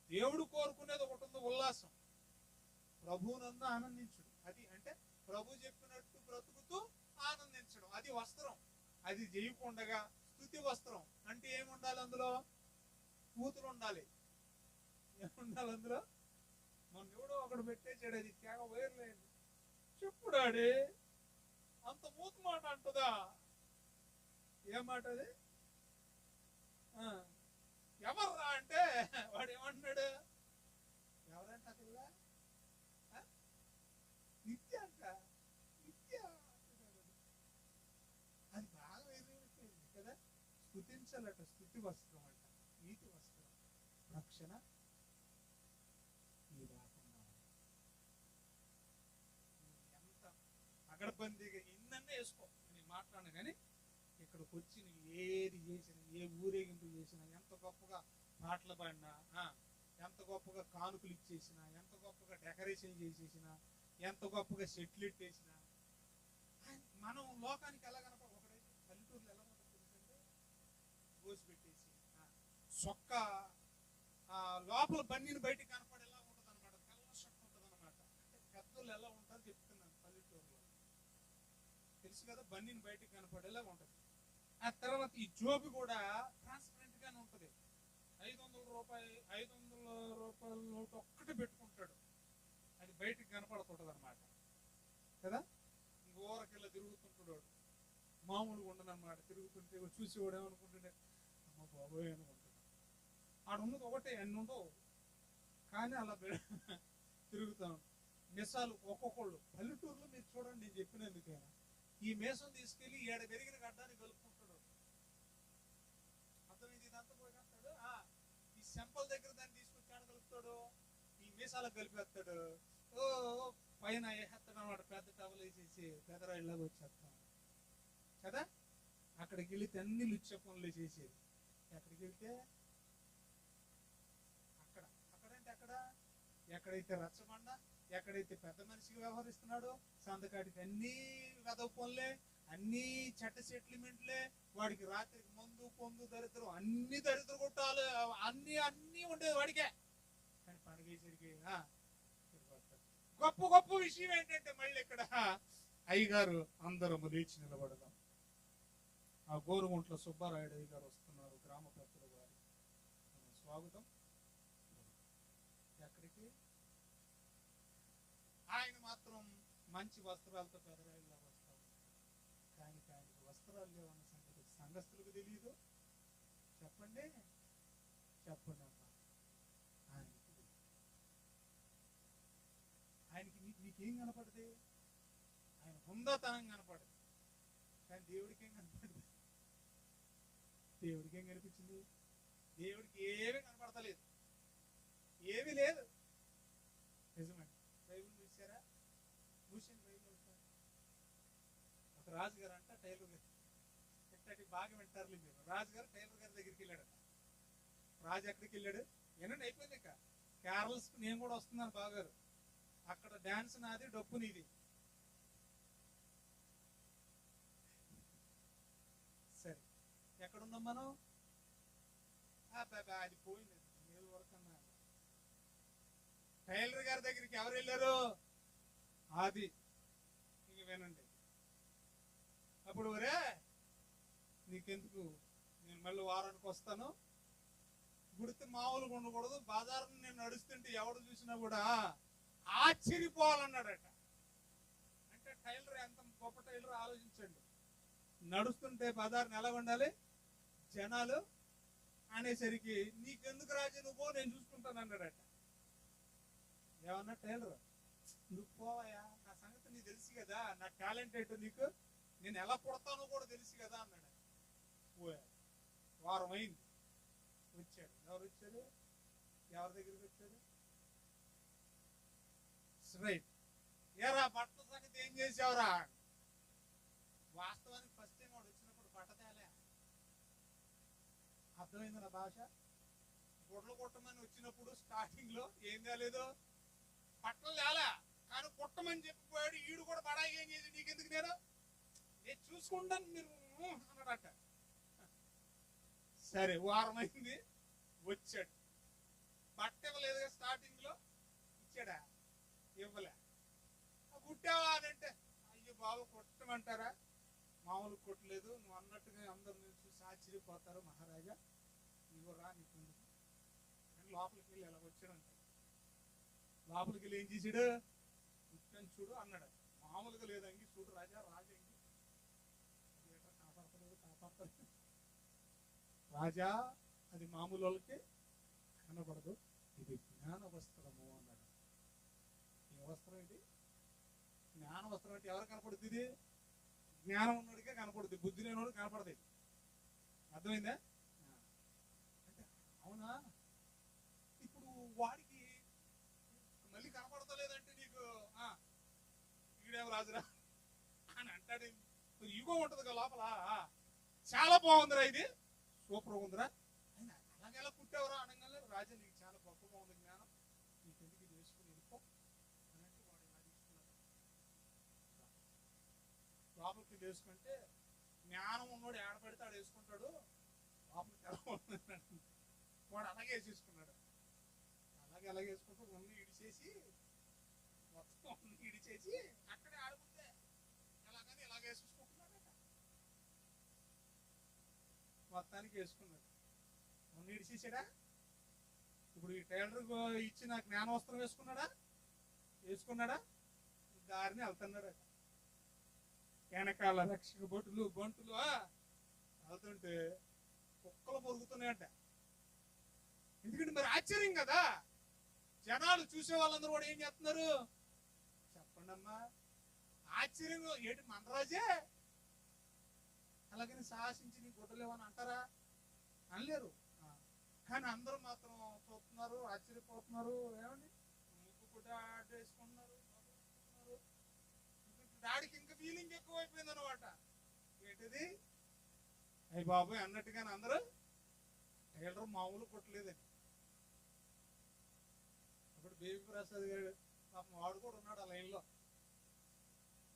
S1: దేవుడు కోరుకునేది ఒకటి ఉంది, ఉల్లాసం. ప్రభువునందు ఆనందించుడు. అది అంటే ప్రభు చెప్పినట్టు బ్రతుకుతూ ఆనందించడం. అది వస్త్రం. అది చేయకుండగా స్తుతి వస్త్రం అంటే ఏముండాలి? అందులో కూతురు ఉండాలి. ఏముండాలి అందులో? మన ఎవడో ఒకడు పెట్టేసాడు, అది తేగ వేర్లేదు. చెప్పుడాడే అంత మూత మాట అంటదా? ఏ మాట అది? ఎవర్రా అంటే వాడు ఏమంటున్నాడు? ఎవరంట అసలు? నిత్య అంట. నిత్య అది బాగా వేరైపోయింది కదా. స్తుతించాలట. స్తుతి వస్త్రం అంట, నీతి వస్త్రం, రక్షణ. ఈ రాకుండా ఎంత పగడబందీగా ఇన్నన్నే వేసుకో. నేను మాట్లాడను కానీ ఇక్కడికి వచ్చి నువ్వు ఏది చేసినా, ఏ ఊరేగింపు చేసినా, ఎంత గొప్పగా పాటలు పాడినా, ఎంత గొప్పగా కానుకలు ఇచ్చేసినా, ఎంత గొప్పగా డెకరేషన్ చేసేసినా, ఎంత గొప్పగా సెట్లు ఇట్టేసినా, మనం లోకానికి ఎలా కనపడ. ఒకడైతే పల్లెటూరులో ఎలా ఉంటుంది అంటే గోసి పెట్టేసి సొక్క లోపల బన్నీని బయటికి కనపడేలా ఉంటుంది అనమాట. తెల్ల సొక్క ఉంటుంది అనమాట. అంటే పెద్దోళ్ళు ఎలా ఉంటారో చెప్తున్నాను. పల్లెటూరులో తెలుసు కదా, బన్నీని బయటికి కనపడేలా ఉంటుంది. ఆ తర్వాత ఈ జోబి కూడా ట్రాన్స్పరెంట్ గానే ఉంటుంది. 500 రూపాయల నోటు ఒక్కటి పెట్టుకుంటాడు, అది బయటికి కనపడుతుంటది అనమాట కదా. ఊరకెళ్ళ తిరుగుతుంటాడు, మామూలుగా ఉండదన్నమాట. తిరుగుతుంటే చూసేవాడు ఏమనుకుంటుండే, అమ్మ బాబోయ్ అనుకుంటున్నాడు. ఆడున్నది ఒకటే, అన్ని ఉండవు కానీ అలా తిరుగుతాం. మిసాలు ఒక్కొక్కళ్ళు పల్లెటూరులో మీరు చూడండి, నేను చెప్పినందుకైనా ఈ మేసం తీసుకెళ్లి ఏడ పెరిగిన గడ్డానికి కలుపుకుంటాడు. అర్థమైంది? ఇదంతా పోయినస్తాడు. ఈ సెంపల్ దగ్గర దాన్ని తీసుకొచ్చి ఆడ కలుపుతాడు, ఈ మీసాలకు కలిపేస్తాడు. ఓ పైన వేసేస్తాడు అనమాట, పెద్ద టవల్ వేసేసి పెదరాయిలాగా వచ్చేస్తాం కదా. అక్కడికి వెళితే అన్ని లుచ్చ పనులు చేసేది. ఎక్కడికి వెళ్తే అక్కడ, అక్కడంటే అక్కడ ఎక్కడైతే రచ్చబండ, ఎక్కడైతే పెద్ద మనిషిగా వ్యవహరిస్తున్నాడో సంతకాడికి అన్ని వెదవ పనులే, అన్ని చెట్ట సెటిల్మెంట్లే, వాడికి రాత్రికి మందు పొందు దరిద్రం, అన్ని దరిద్ర కొట్టాలు, అన్ని అన్ని ఉండేది వాడికే. కానీ పండుగ వేసరికి గొప్ప గొప్ప విషయం ఏంటంటే మళ్ళీ ఇక్కడ అయ్యగారు అందరము లేచి నిలబడదాం. ఆ గోరుగుంట్ల సుబ్బారాయుడు అయ్యగారు వస్తున్నారు, గ్రామ పెద్దల వారి స్వాగతం. ఎక్కడికి? ఆయన మాత్రం మంచి వస్త్రాలతో పెదరాయిలా వస్తారు. కానీ ఆయనకు వస్త్రాలు లేవన్న సంగతి సంఘస్థులకు తెలియదు. చెప్పండి చెప్పండి అమ్మా. ఆయనకి నీకేం కనపడదు? ఆయన హుందాతనం కనపడదు. కానీ దేవుడికి ఏం కనపడదు? దేవుడికి ఏం కనిపించింది? దేవుడికి ఏమీ కనపడతలేదు, ఏమీ లేదు. నిజమండి. బైబిల్ చూసారా? చూసింది బైబిల్. ఒక రాజుగారు అంట టైలర్ గారు, ఇట్టటి బాగా వింటారు మీరు. రాజుగారు టైలర్ గారి దగ్గరికి వెళ్ళాడట. రాజు ఎక్కడికి వెళ్ళాడు? ఏనండి అయిపోయింది. ఇక క్యారల్స్ నేను కూడా వస్తున్నాను బాగారు. అక్కడ డాన్స్ నాది, డప్పు నీది. సరే, ఎక్కడున్నాం మనం? అది పోయింది. ఏదో వరకు అన్నా. టైలర్ గారి దగ్గరికి ఎవరు వెళ్ళారు? అది ఇంక వినండి. అప్పుడు ఒరే నీకెందుకు, నేను మళ్ళీ వారానికి వస్తాను, గుడితే మామూలుగా ఉండకూడదు, బజార్ని నేను నడుస్తుంటే ఎవడు చూసినా కూడా ఆశ్చర్యపోవాలన్నాడట. అంటే టైలర్ ఎంత గొప్ప టైలర్ ఆలోచించండి. నడుస్తుంటే బజార్ని ఎలా ఉండాలి జనాలు అనేసరికి, నీకెందుకు రాజు నువ్వు, నేను చూసుకుంటాను అన్నాడట. ఏమన్నా టైలర్, నువ్వు పోవాయా, నా సంగతి నీకు తెలుసు కదా, నా టాలెంట్ ఏంటో నీకు, నేను ఎలా పుడతానో కూడా తెలుసు కదా అన్నాడు. పోయా. వారం అయింది, వచ్చాడు. ఎవరు వచ్చాడు? ఎవరి దగ్గరికి వచ్చాడు? రైట్. ఏరా బట్టల సంగతి ఏం చేసావురా? వాస్తవానికి ఫస్ట్ టైం వాడు వచ్చినప్పుడు బట్ట తేలే. అర్థమైంది నా భాష? గుడ్లు కొట్టమని వచ్చినప్పుడు స్టార్టింగ్ లో ఏం తేలేదు, బట్టలు తేలా, కానీ కుట్టమని చెప్పిపోయాడు. ఈడు కూడా బడాయి ఏం చేసి, నీకెందుకు, నేను చూసుకుంటాను మీరు అన్నాడట. సరే, వారం అయింది, వచ్చాడు. బట్ట ఇవ్వలేదుగా స్టార్టింగ్ లో, ఇచ్చాడా? ఇవ్వలే. కుట్టావా అని అంటే, అయ్యో బాబు కొట్టమంటారా, మామూలు కొట్టలేదు, నువ్వు అన్నట్టుగా అందరు నేను చూసి ఆశ్చర్యపోతారు మహారాజా, నువ్వు రా, నీకు అని లోపలికి వెళ్ళి ఎలా వచ్చాడంట. లోపలికి వెళ్ళి ఏం చేసాడు? కుట్టని చూడు అన్నాడు. మామూలుగా లేదు అంగి, చూడు రాజా, రాజా అంగి కాపాడతలేదు, కాపాడతలేదు. రాజా, అది మామూలు వాళ్ళకి కనబడదు, ఇది జ్ఞాన వస్త్రము అన్నాడు. ఏ వస్త్రం ఇది? జ్ఞాన వస్త్రం అంటే ఎవరు కనపడుతుంది? ఇది జ్ఞానం ఉన్నోడికే కనపడుతుంది, బుద్ధి లేనివాడు కనపడదు. అర్థమైందా? అంటే అవునా, ఇప్పుడు వాడికి మళ్ళీ కనపడతలేదంటే నీకు ఈడేం రాజురా అని అంటాడు. ఇగో ఉంటది కదా లోపల. చాలా బాగుందిరా, ఇది సూపర్ ఉందిరా, అలాగెలా పుట్టావురా అనగానే, రాజా నీకు చాలా గొప్పగా ఉంది జ్ఞానం, నీకెందుకు ఇది వేసుకుని వెళ్ళిపో అన్నట్టు వాడు ఇలా తీసుకున్నాడు. లోపలికి వేసుకుంటే జ్ఞానం ఉన్నోడు ఏడపడితే ఆడు వేసుకుంటాడు, లోపలికి ఎలా ఉంటున్నాడు వాడు అలాగే వేసేసుకున్నాడు. అలాగే వేసుకుంటూ ఉన్న ఇడిచేసి, మొత్తం ఇడిచేసి అక్కడే ఆడుకుంటే ఎలాగని ఇలాగ వేసేసుకుంటున్నాడట. మొత్తానికి వేసుకున్నాడు. మొన్న ఇడిచేసాడా? ఇప్పుడు ఈ టైలర్ ఇచ్చిన జ్ఞాన వస్త్రం వేసుకున్నాడా? దారిని వెళ్తున్నాడట. వెనకాల రక్షక బంటులు వెళ్తుంటే కుక్కలు పొరుగుతున్నాయట. ఎందుకంటే మరి ఆశ్చర్యం కదా, జనాలు చూసే వాళ్ళందరూ కూడా ఏం చేస్తున్నారు చెప్పండి అమ్మా, ఆశ్చర్యంగా ఏంటి మనరాజే అలాగని సాహసించి నీ గుడ్డలేవని అంటారా? అనలేరు. కానీ అందరూ మాత్రం చూస్తున్నారు, ఆశ్చర్యపోతున్నారు. ఏమండి ముక్కు గుడ్డ వేసుకుంటున్నారు. డాడీకి ఇంకా ఫీలింగ్ ఎక్కువైపోయింది అనమాట. ఏంటిది అయ్యి బాబోయ్ అన్నట్టుగానే అందరూ టైలర్ మామూలు కొట్టలేదని. అప్పుడు బేబీ ప్రసాద్ గారు పాపం వాడు కూడా ఉన్నాడు ఆ లైన్లో.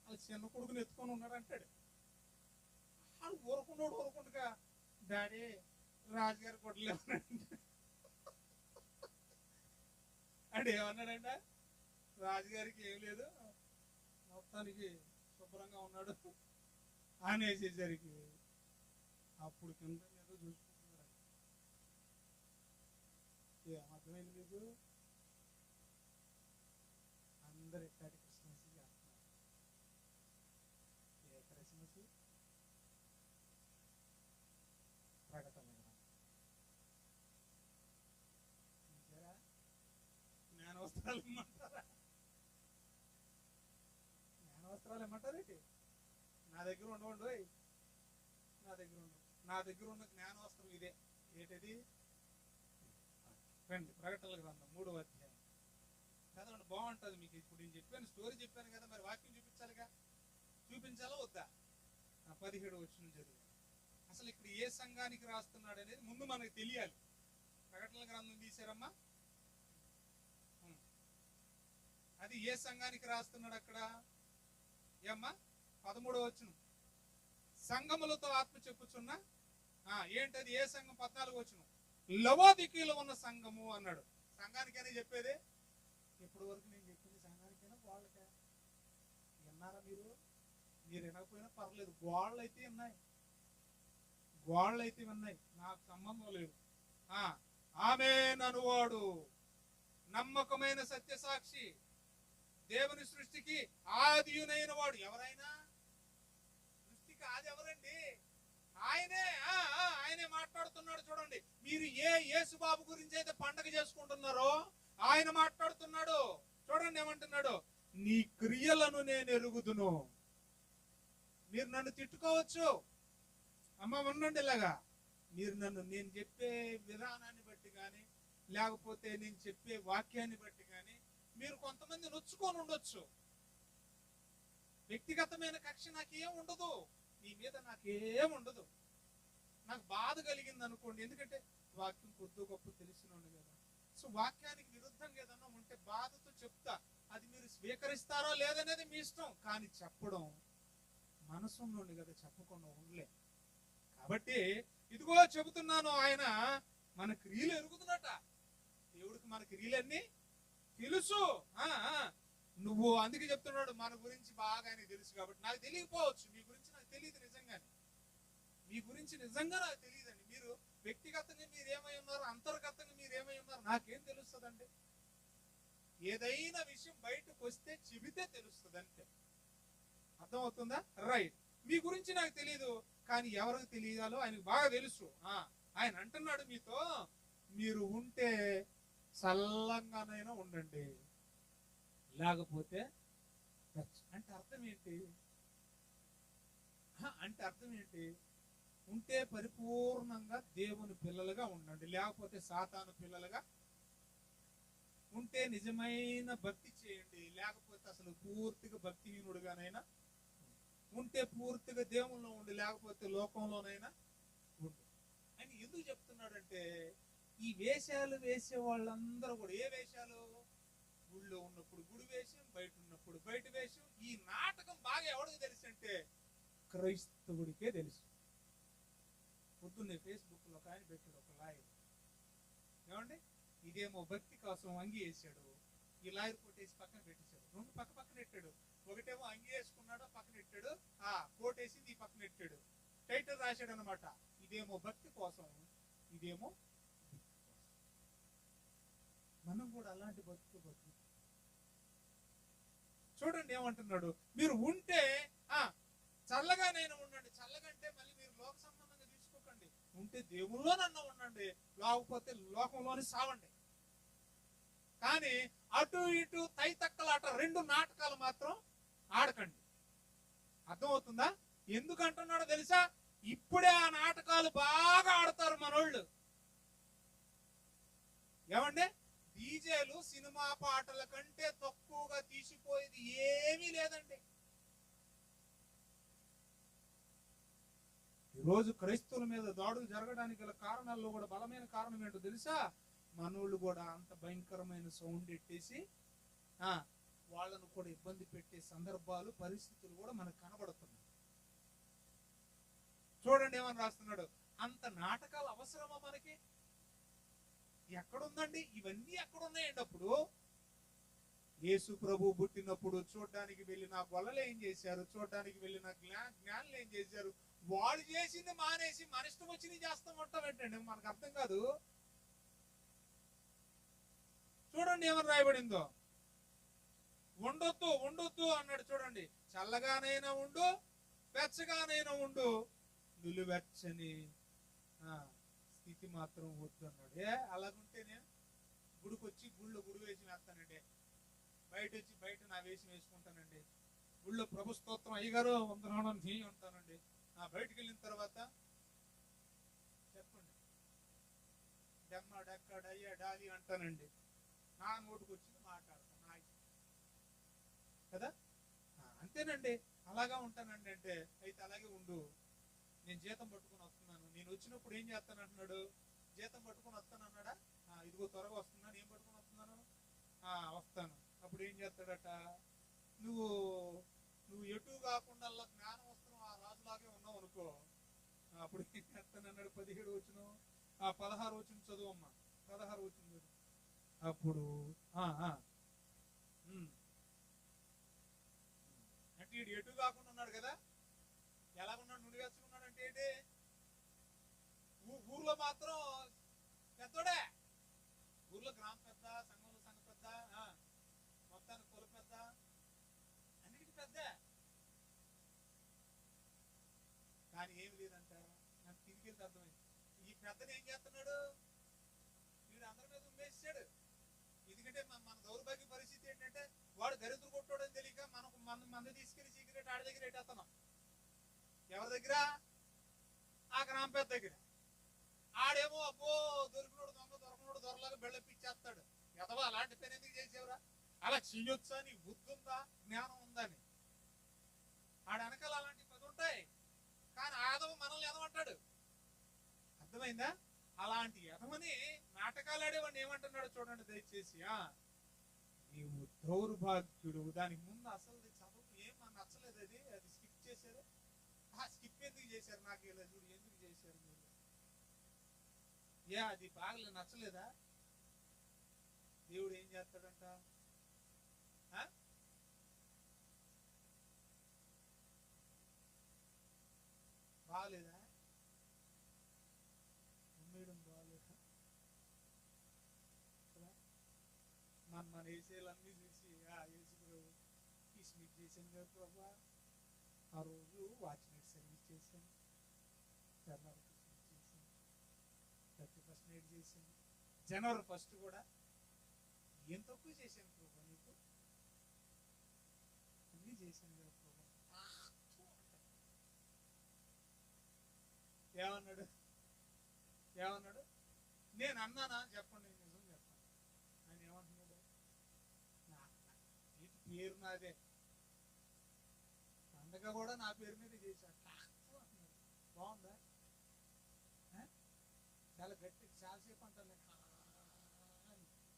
S1: అది చిన్న కొడుకుని ఎత్తుకొని ఉన్నాడు అంటాడు. వాడు ఊరుకుండగా డాడీ రాజుగారు కొట్టలేమన్నాడు. అంటే ఏమన్నాడంట, రాజుగారికి ఏం లేదు, మొత్తానికి శుభ్రంగా ఉన్నాడు అనేసేసరికి అప్పుడు కింద ఏదో చూసుకుంటున్నాడు. ఏమర్థమైంది మీకు? అందరు ఎట్టాటి క్రిస్మస్ చేస్తున్నారు. ఏ క్రిస్మస్? ప్రకటన జ్ఞానవస్త్రాలు ఇమ్మంటారా? జ్ఞానవస్త్రాలు ఇమ్మంటారేంటి? నా దగ్గర ఉండవండి, నా దగ్గర ఉన్న జ్ఞానవస్త్రం ఇదే. ఏంటది? రండి ప్రకటనల గ్రంథం 3వ అధ్యాయం చదవండి, బాగుంటుంది మీకు. ఇప్పుడు నేను చెప్పాను, స్టోరీ చెప్పాను కదా, మరి వాక్యం చూపించాలిగా. చూపించాలా వద్దా? 17 వచనం చదివి. అసలు ఇక్కడ ఏ సంఘానికి రాస్తున్నాడు అనేది ముందు మనకు తెలియాలి. ప్రకటనల గ్రంథం తీశారమ్మా, అది ఏ సంఘానికి రాస్తున్నాడు అక్కడ? ఏమ్మా 13వ వచనం, సంఘములతో ఆత్మ చెప్పుచున్న ఏంటది? ఏ సంఘం? 14వ వచనం, లవోదికీలో ఉన్న సంఘము అన్నాడు. సంఘానికైనా చెప్పేది? ఇప్పటి వరకు నేను చెప్పింది సంఘానికైనా వాళ్ళకే విన్నారా? మీరు వినకపోయినా పర్లేదు, గోళ్ళు అయితే విన్నాయి, నాకు సంబంధం లేదు. ఆమేన్ అనువాడు నమ్మకమైన సత్యసాక్షి, దేవుని సృష్టికి ఆదియునైన వాడు. ఎవరైనా సృష్టికి ఆది ఎవరండి? ఆయనే మాట్లాడుతున్నాడు. చూడండి, మీరు ఏ యేసుబాబు గురించి అయితే పండగ చేసుకుంటున్నారో ఆయన మాట్లాడుతున్నాడు. చూడండి ఏమంటున్నాడు, నీ క్రియలను నేను ఎరుగుదును. మీరు నన్ను తిట్టుకోవచ్చు, అమ్మ ఉండండి ఇలాగా, మీరు నేను చెప్పే విధానాన్ని బట్టి కానీ లేకపోతే నేను చెప్పే వాక్యాన్ని బట్టి కానీ మీరు కొంతమంది నొచ్చుకొని ఉండొచ్చు. వ్యక్తిగతమైన కక్ష నాకేం ఉండదు, నీ మీద నాకేం ఉండదు. నాకు బాధ కలిగింది అనుకోండి, ఎందుకంటే వాక్యం కొద్ది గొప్ప తెలిసినోడు కదా. సో వాక్యానికి విరుద్ధంగా ఏదన్నా ఉంటే బాధతో చెప్తా, అది మీరు స్వీకరిస్తారో లేదనేది మీ ఇష్టం. కానీ చెప్పడం మనసు నుండి కదా, చెప్పకుండా ఉండలే. కాబట్టి ఇదిగో చెబుతున్నాను, ఆయన మన క్రియలు ఎరుగుతున్నట. దేవుడికి మన క్రియలన్నీ తెలుసు. నువ్వు అందుకే చెప్తున్నాడు, మన గురించి బాగా ఆయనకు తెలుసు. కాబట్టి నాకు తెలియకపోవచ్చు, మీ గురించి నాకు తెలియదు. నిజంగానే మీ గురించి నిజంగా నాకు తెలియదండి. మీరు వ్యక్తిగతంగా మీరేమై ఉన్నారు, అంతర్గతంగా మీరేమై ఉన్నారు నాకేం తెలుస్తుందండి? ఏదైనా విషయం బయటకు వస్తే చెబితే తెలుస్తుంది అంతే. అర్థమవుతుందా? రైట్. మీ గురించి నాకు తెలియదు, కానీ ఎవరికి తెలియాలో ఆయనకు బాగా తెలుసు. ఆయన అంటున్నాడు మీతో, మీరు ఉంటే చల్లంగానైనా ఉండండి, లేకపోతే అంటే అర్థం ఏంటి? ఉంటే పరిపూర్ణంగా దేవుని పిల్లలుగా ఉండండి, లేకపోతే సాతాను పిల్లలుగా. ఉంటే నిజమైన భక్తి చేయండి, లేకపోతే అసలు పూర్తిగా భక్తిహీనుడుగానైనా ఉంటే పూర్తిగా దేవుల్లో ఉండి, లేకపోతే లోకంలోనైనా ఉండు అని ఎందుకు చెప్తున్నాడంటే, ఈ వేషాలు వేసే వాళ్ళందరూ కూడా ఏ వేషాలు? గుడిలో ఉన్నప్పుడు గుడి వేషం, బయట ఉన్నప్పుడు బయట వేషం. ఈ నాటకం బాగా ఎవరికి తెలుసు అంటే క్రైస్తవుడికే తెలుసు. పొద్దున్నే ఫేస్బుక్ లో ఆయన పెట్టాడు ఒక లాయర్, ఏమండి ఇదేమో భక్తి కోసం అంగి వేసాడు, ఈ లాయర్ కొట్టేసి పక్కన పెట్టేశాడు. రెండు పక్కన పెట్టాడు, ఒకటేమో అంగి వేసుకున్నాడు పక్కన పెట్టాడు, కోటేసింది ఈ పక్కన పెట్టాడు, టైటిల్ రాశాడు అనమాట. ఇదేమో భక్తి కోసం, ఇదేమో మనం కూడా అలాంటి బతుకు. చూడండి ఏమంటున్నాడు, మీరు ఉంటే చల్లగానైనా ఉండండి. చల్లగంటే మళ్ళీ మీరు లోక సంబంధంగా తీసుకోకండి. ఉంటే దేవుల్లోనన్నా ఉండండి, లేకపోతే లోకంలోని సావండి. కానీ అటు ఇటు తైతక్కలాట రెండు నాటకాలు మాత్రం ఆడకండి. అర్థమవుతుందా? ఎందుకు అంటున్నాడో తెలుసా? ఇప్పుడే ఆ నాటకాలు బాగా ఆడతారు మనోళ్ళు. ఏమండి, డీజేలు సినిమా పాటల కంటే తక్కువగా తీసిపోయేది ఏమీ లేదండి. ఈరోజు క్రైస్తవుల మీద దాడులు జరగడానికి గల కారణాల్లో కూడా బలమైన కారణం ఏంటో తెలుసా? మనోళ్ళు కూడా అంత భయంకరమైన సౌండ్ ఎట్టేసి వాళ్ళను కూడా ఇబ్బంది పెట్టే సందర్భాలు, పరిస్థితులు కూడా మనకు కనబడుతున్నాయి. చూడండి ఏమని రాస్తున్నాడు, అంత నాటకాలు అవసరమా మనకి? ఎక్కడుందండి ఇవన్నీ? ఎక్కడున్నాయండి? అప్పుడు యేసు ప్రభు పుట్టినప్పుడు చూడడానికి వెళ్ళిన గొల్లలు ఏం చేశారు? చూడడానికి వెళ్ళిన జ్ఞానులు ఏం చేశారు? వాళ్ళు చేసింది మానేసి మన ఇష్టం వచ్చింది చేస్తామంటాం ఏంటండి? మనకు అర్థం కాదు. చూడండి ఏమని రాయబడిందో, ఉండొద్దు ఉండొద్దు అన్నాడు. చూడండి, చల్లగానైనా ఉండు, వెచ్చగానైనా ఉండు, నిలువెచ్చని స్థితి మాత్రం వద్దు అన్నాడు. అలాగుంటే నేను గుడికొచ్చి గుళ్ళో గుడి వేసి వేస్తానండి, బయట వచ్చి బయట నా వేషం వేసుకుంటానండి, గుళ్ళో ప్రభు స్తోత్రం అయ్యగారు వందనాలను నీ ఉంటానండి, బయటికి వెళ్ళిన తర్వాత చెప్పండి డెమ్మ డెక్క డయ్య డాలి అంటానండి, నా నోటుకు వచ్చింది మాట్లాడతాను, నా కదా, అంతేనండి, అలాగా ఉంటానండి. అంటే అయితే అలాగే ఉండు, నేను జీతం పట్టుకుని వస్తున్నాను, నేను వచ్చినప్పుడు ఏం చేస్తాను అంటున్నాడు? జీతం పట్టుకుని వస్తాను అన్నాడా? ఇదిగో త్వరగా వస్తున్నాను, ఏం పట్టుకుని వస్తున్నాను? వస్తాను. అప్పుడు ఏం చేస్తాడట? నువ్వు ఎటు కాకుండా జ్ఞానం వస్తున్నావు, ఆ రాజులాగే ఉన్నావు అనుకో, అప్పుడు ఏం చేస్తాను అన్నాడు? 17 వచనం 16 వచనం చదువు అమ్మా, 16 వచనం చదువు. అప్పుడు అంటే వీడు ఎటు కాకుండా ఉన్నాడు కదా, ఎలాగున్నాడు? నుడివేసుకున్నాడు అంటే ఏంటి? ఊర్లో మాత్రం పెద్దోడే, ఊర్లో గ్రామ పెద్ద, సంఘంలో సంఘ పెద్ద, మొత్తానికి కుల పెద్ద, అన్నిటికీ పెద్ద. కానీ ఏమి లేదంట. నాకు తిరిగి వెళ్తే అర్థమైంది, ఈ పెద్దని ఏం చేస్తున్నాడు? వీడు అందరి మీద ఉమ్మేసాడు. ఎందుకంటే మన దౌర్భాగ్య పరిస్థితి ఏంటంటే, వాడు దరిద్ర కొట్టాడని తెలియక మనకు మంది తీసుకెళ్లి సీక్రెట్ ఆడి దగ్గర ఎట్టేస్తున్నాం. ఎవరి దగ్గర? ఆ గ్రామ పెద్ద దగ్గర. ఆడేమో అబ్బో దొరికినోడు దొంగ, దొరకనోడు దొరలాగా బెళ్ళపిచ్చేస్తాడు. ఎదవా అలాంటి పని ఎందుకు చేసేవరా? అలా చెయ్యొచ్చా? నీకు బుద్ధి ఉందా, జ్ఞానం ఉందని? ఆడ వెనకాల అలాంటి పది ఉంటాయి. కానీ ఆదవ మనల్ని ఎదమంటాడు. అర్థమైందా? అలాంటి ఎదమని నాటకాలు ఆడేవాడిని ఏమంటున్నాడు చూడండి దయచేసి. నీవు దౌర్భాగ్యుడు. దానికి ముందు అసలు చదువు ఏం నచ్చలేదు, అది స్కిప్ చేశారు. స్కిప్ ఎందుకు చేశారు? నాకు ఇలా చూడు, ఎందుకు చేశారు మీరు? అది బాగా నచ్చలేదా? దేవుడు ఏం చేస్తాడంట? బాగలేదా? ఉమ్మేయడం బాగలేదా? మన ఏసీలన్నీ చూసి ఏసుకురు కిస్మిట్ చేశాను కదా ప్రభా, ఆ రోజు వాచ్ నైట్ సర్వీస్ చేశాను, జనవరి కిస్మిట్ చేశాను, 31st నైట్ చేశాను, జనవరి 1st కూడా ఏం తక్కువ చేశాను ప్రభా, నీకు అన్నీ చేశాను కదా ప్రభా. ఏమన్నాడు? నేను అన్నానా? చెప్పండి, నిజం చెప్పండి. ఆయన ఏమంటున్నాడు? పేరు నాదే, పండగ కూడా నా పేరు మీద చేశాను. బాగుందా? చాలా గట్టి, చాలాసేపు అంటాను,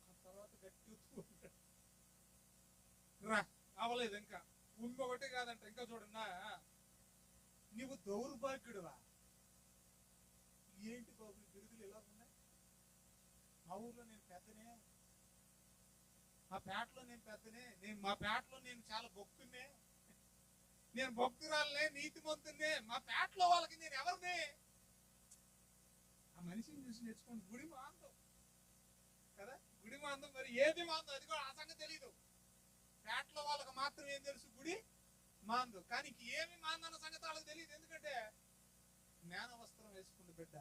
S1: ఆ తర్వాత గట్టి ఉంటాడు. అవ్వలేదు ఇంకా, ఇంకొకటి కాదంట. ఇంకా చూడన్నా, నీవు దౌర్భాగ్యుడువా? ఏంటి బాబు బిరుదులు ఎలా ఉన్నాయి? మా ఊర్లో నేను పెద్దనే, మా పేటలో నేను పెద్దనే, మా పేటలో నేను చాలా భక్తున్నే, నేను భక్తురాలనే, నీతిమంతున్నే, మా పేటలో వాళ్ళకి నేను ఎవరిని? ఆ మనిషిని చూసి నేర్చుకోండి. గుడి మాందం కదా, గుడి మాందం. మరి ఏది మాందం అది కూడా ఆ సంగతి తెలీదు. పేటలో వాళ్ళకి మాత్రం ఏం తెలుసు? గుడి మాందం. కానీ ఏమి మాందన్న సంగతి వాళ్ళకి తెలియదు. ఎందుకంటే జ్ఞాన వస్త్రం వేసుకుంది బిడ్డ.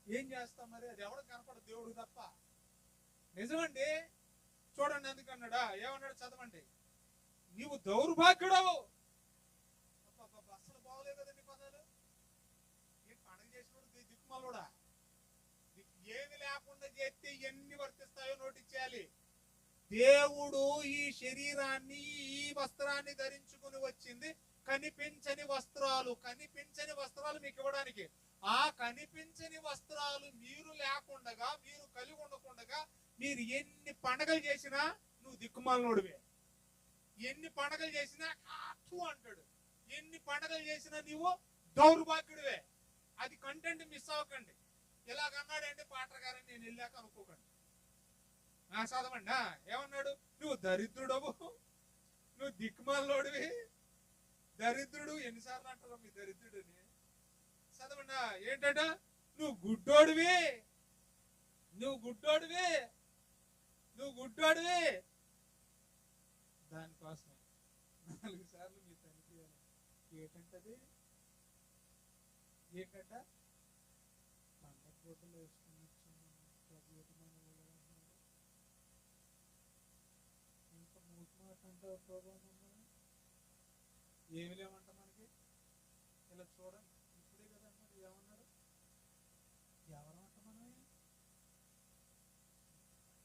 S1: ఏం చేస్తాం మరి? అది ఎవరికి కనపడదు, దేవుడు తప్ప. నిజమండి. చూడండి ఎందుకన్నాడా, ఏమన్నాడు చదవండి. నీవు దౌర్భాగ్యుడవు. చేసినోడు దిక్కుమాలోడా. ఏమి లేకుండా చేస్తే ఎన్ని వర్తిస్తాయో నోటిచ్చేయాలి. దేవుడు ఈ శరీరాన్ని ఈ వస్త్రాన్ని ధరించుకుని వచ్చింది కనిపించని వస్త్రాలు. కనిపించని వస్త్రాలు మీకు ఇవ్వడానికి. ఆ కనిపించని వస్త్రాలు మీరు లేకుండగా, మీరు కలిగి ఉండకుండగా మీరు ఎన్ని పండగలు చేసినా నువ్వు దిక్కుమాలనోడివే. ఎన్ని పండగలు చేసినా కాచు అంటాడు. ఎన్ని పండగలు చేసినా నువ్వు దౌర్భాగ్యుడివే. అది కంటెంట్ మిస్ అవ్వకండి. ఇలాగన్నాడంటే పాటర్ గారని నేను వెళ్ళాక అనుకోకండి. చదవండి. ఏమన్నాడు? నువ్వు దరిద్రుడవు, నువ్వు దిక్కుమాలోడివి, దరిద్రుడు. ఎన్నిసార్లు అంటారు మీ దరిద్రుడిని? చదవండి. ఏంటంట? నువ్వు గుడ్డోడివి, నువ్వు గుడ్డోడివి, నువ్వు గుడ్డోడివి. దానికోసం 4 సార్లు మీ తనిఖీ ఏంటంటది? ఏంటంట? పండగ ఫోటోలు వేసుకుని ఇంకా మూతి మాట అంటే ప్రభావం ఏమి లేవంట మనకి. ఇలా చూడండి, ఇప్పుడే కదా అన్నాడు. ఏమన్నాడు? ఎవరమంట మనమే?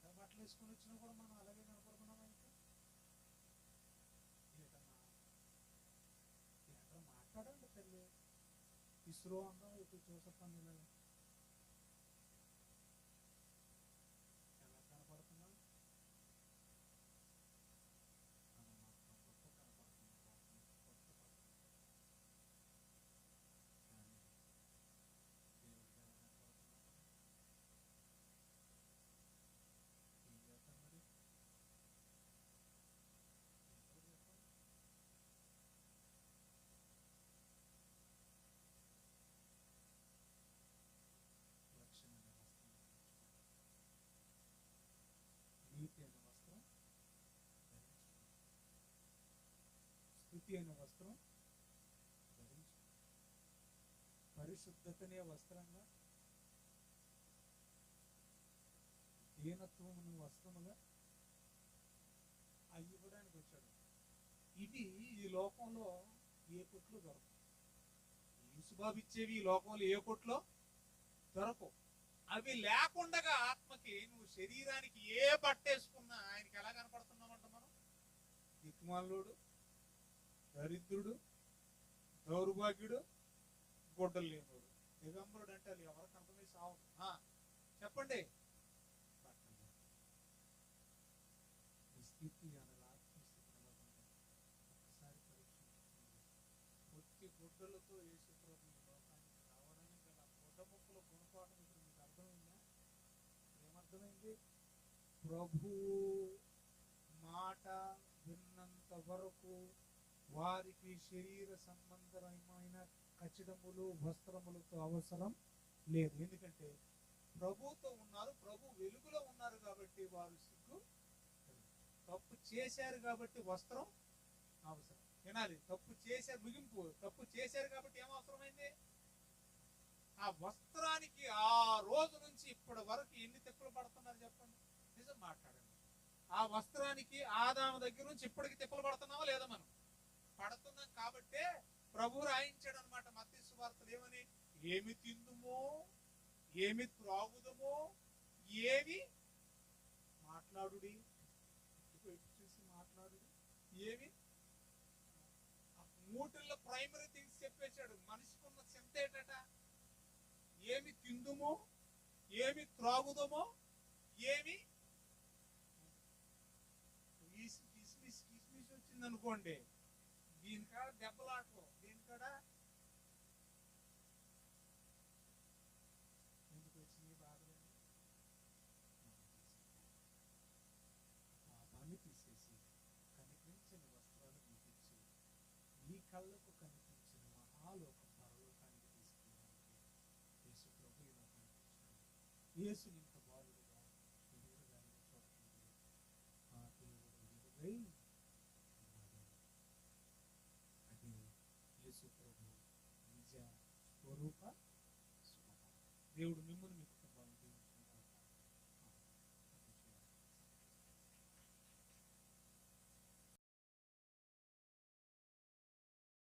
S1: పండగ బట్టలు వేసుకుని వచ్చినా కూడా మనం అలాగే కనపడుతున్నామా? ఇంకా ఏంటో మాట్లాడండి తల్లి. ఇస్రో అందాం ఇప్పుడు చూసప్పండి. ఇలాగా ఎలా కనపడుతున్నాం? మనం మాత్రం గొప్ప కనపడుతున్నాం. కానీ దేవుడికి ఎలా కనపడుతున్నాం? ఏం చేస్తాం మరి? ఎప్పుడు చేస్తాం? రక్షణ అనే వస్త్రం ధరించుకోండి. నీతి అనే వస్త్రం ధరించుకోండి. స్తుతి అనే వస్త్రం ధరించుకోండి. పరిశుద్ధతనే వస్త్రంగా, దీనత్వమును వస్త్రముగా అవి ఇవ్వడానికి వచ్చాడు. ఇది ఈ లోకంలో ఏ కొట్లో దొరకవు. యేసుబాబు ఇచ్చేవి ఈ లోకంలో ఏ కొట్లో దొరకవు. అవి లేకుండగా ఆత్మకి నువ్వు శరీరానికి ఏ బట్టేసుకున్నా ఆయనకి ఎలా కనపడుతున్నామంట మనం? దిక్కుమాలోడు, దరిద్రుడు, దౌర్భాగ్యుడు, గుడ్డలు లేనుడు. దిగంబరుడు అంటే అది ఎవరికి అర్థమై సావు. చెప్పండి. బట్టలు ఈ స్థితి అనేది ఆత్మస్థితి ఎలా ఉంది? ఒక్కసారి పరీక్షించుకోండి. పొత్తి గుడ్డలతో యేసు ప్రభు ఈ లోకానికి రావడానికి గల గుడ్డముక్కల గుణపాఠం ఇప్పుడు మీకు అర్థమైందా? ఏమర్థమైంది? ప్రభు మాట విన్నంత వరకు వారికి శరీర సంబంధమైన కచ్చిడములు వస్త్రములతో అవసరం లేదు. ఎందుకంటే ప్రభుతో ఉన్నారు, ప్రభు వెలుగులో ఉన్నారు కాబట్టి వారు సిగ్గు. తప్పు చేశారు కాబట్టి వస్త్రం అవసరం. వినాలి, తప్పు చేశారు, ముగింపు. తప్పు చేశారు కాబట్టి ఏం అవసరమైంది? ఆ వస్త్రానికి ఆ రోజు నుంచి ఇప్పటి వరకు ఎన్ని తిప్పలు పడుతున్నారు చెప్పండి. నిజం మాట్లాడండి. ఆ వస్త్రానికి ఆదాము దగ్గర నుంచి ఇప్పటికి తిప్పలు పడుతున్నావా లేదా? మనం పడుతున్నాం కాబట్టే ప్రభు రాయించాడు అనమాట మత్తయి సువార్తలో. ఏమని? ఏమి తిందుమో, ఏమి త్రాగుదమో, ఏమి మాట్లాడుడి. చూసి మాట్లాడుడి. ఏమి ఆ మూటిల్లో ప్రైమరీ థింగ్స్ చెప్పేశాడు. మనిషికున్న చింత ఏంటట? ఏమి తిందుమో, ఏమి త్రాగుదమో, ఏమి కిస్మిస్ వచ్చింది అనుకోండి, దీనికాడ దెబ్బలాటలు, దీనికాడ ఎందుకు వచ్చింది బాధలేండి? పాపాన్ని తీసేసి కనిపించని వస్త్రాలు తీపిచ్చి ఈ కళ్ళకు కనిపించిన మహాలోకం పరలోకానికి తీసుకెళ్ళడానికి యేసు ప్రభు ఇలా కనిపించాడు. యేసుని ఇంత బాలుడుగా శరీరగాన్ని చూడండి. ఆ దేవుడు వెలుగై ఉన్నాడు. అది యేసు ప్రభు నిజ స్వరూప స్వభావం. దేవుడు మిమ్మల్ని మీకు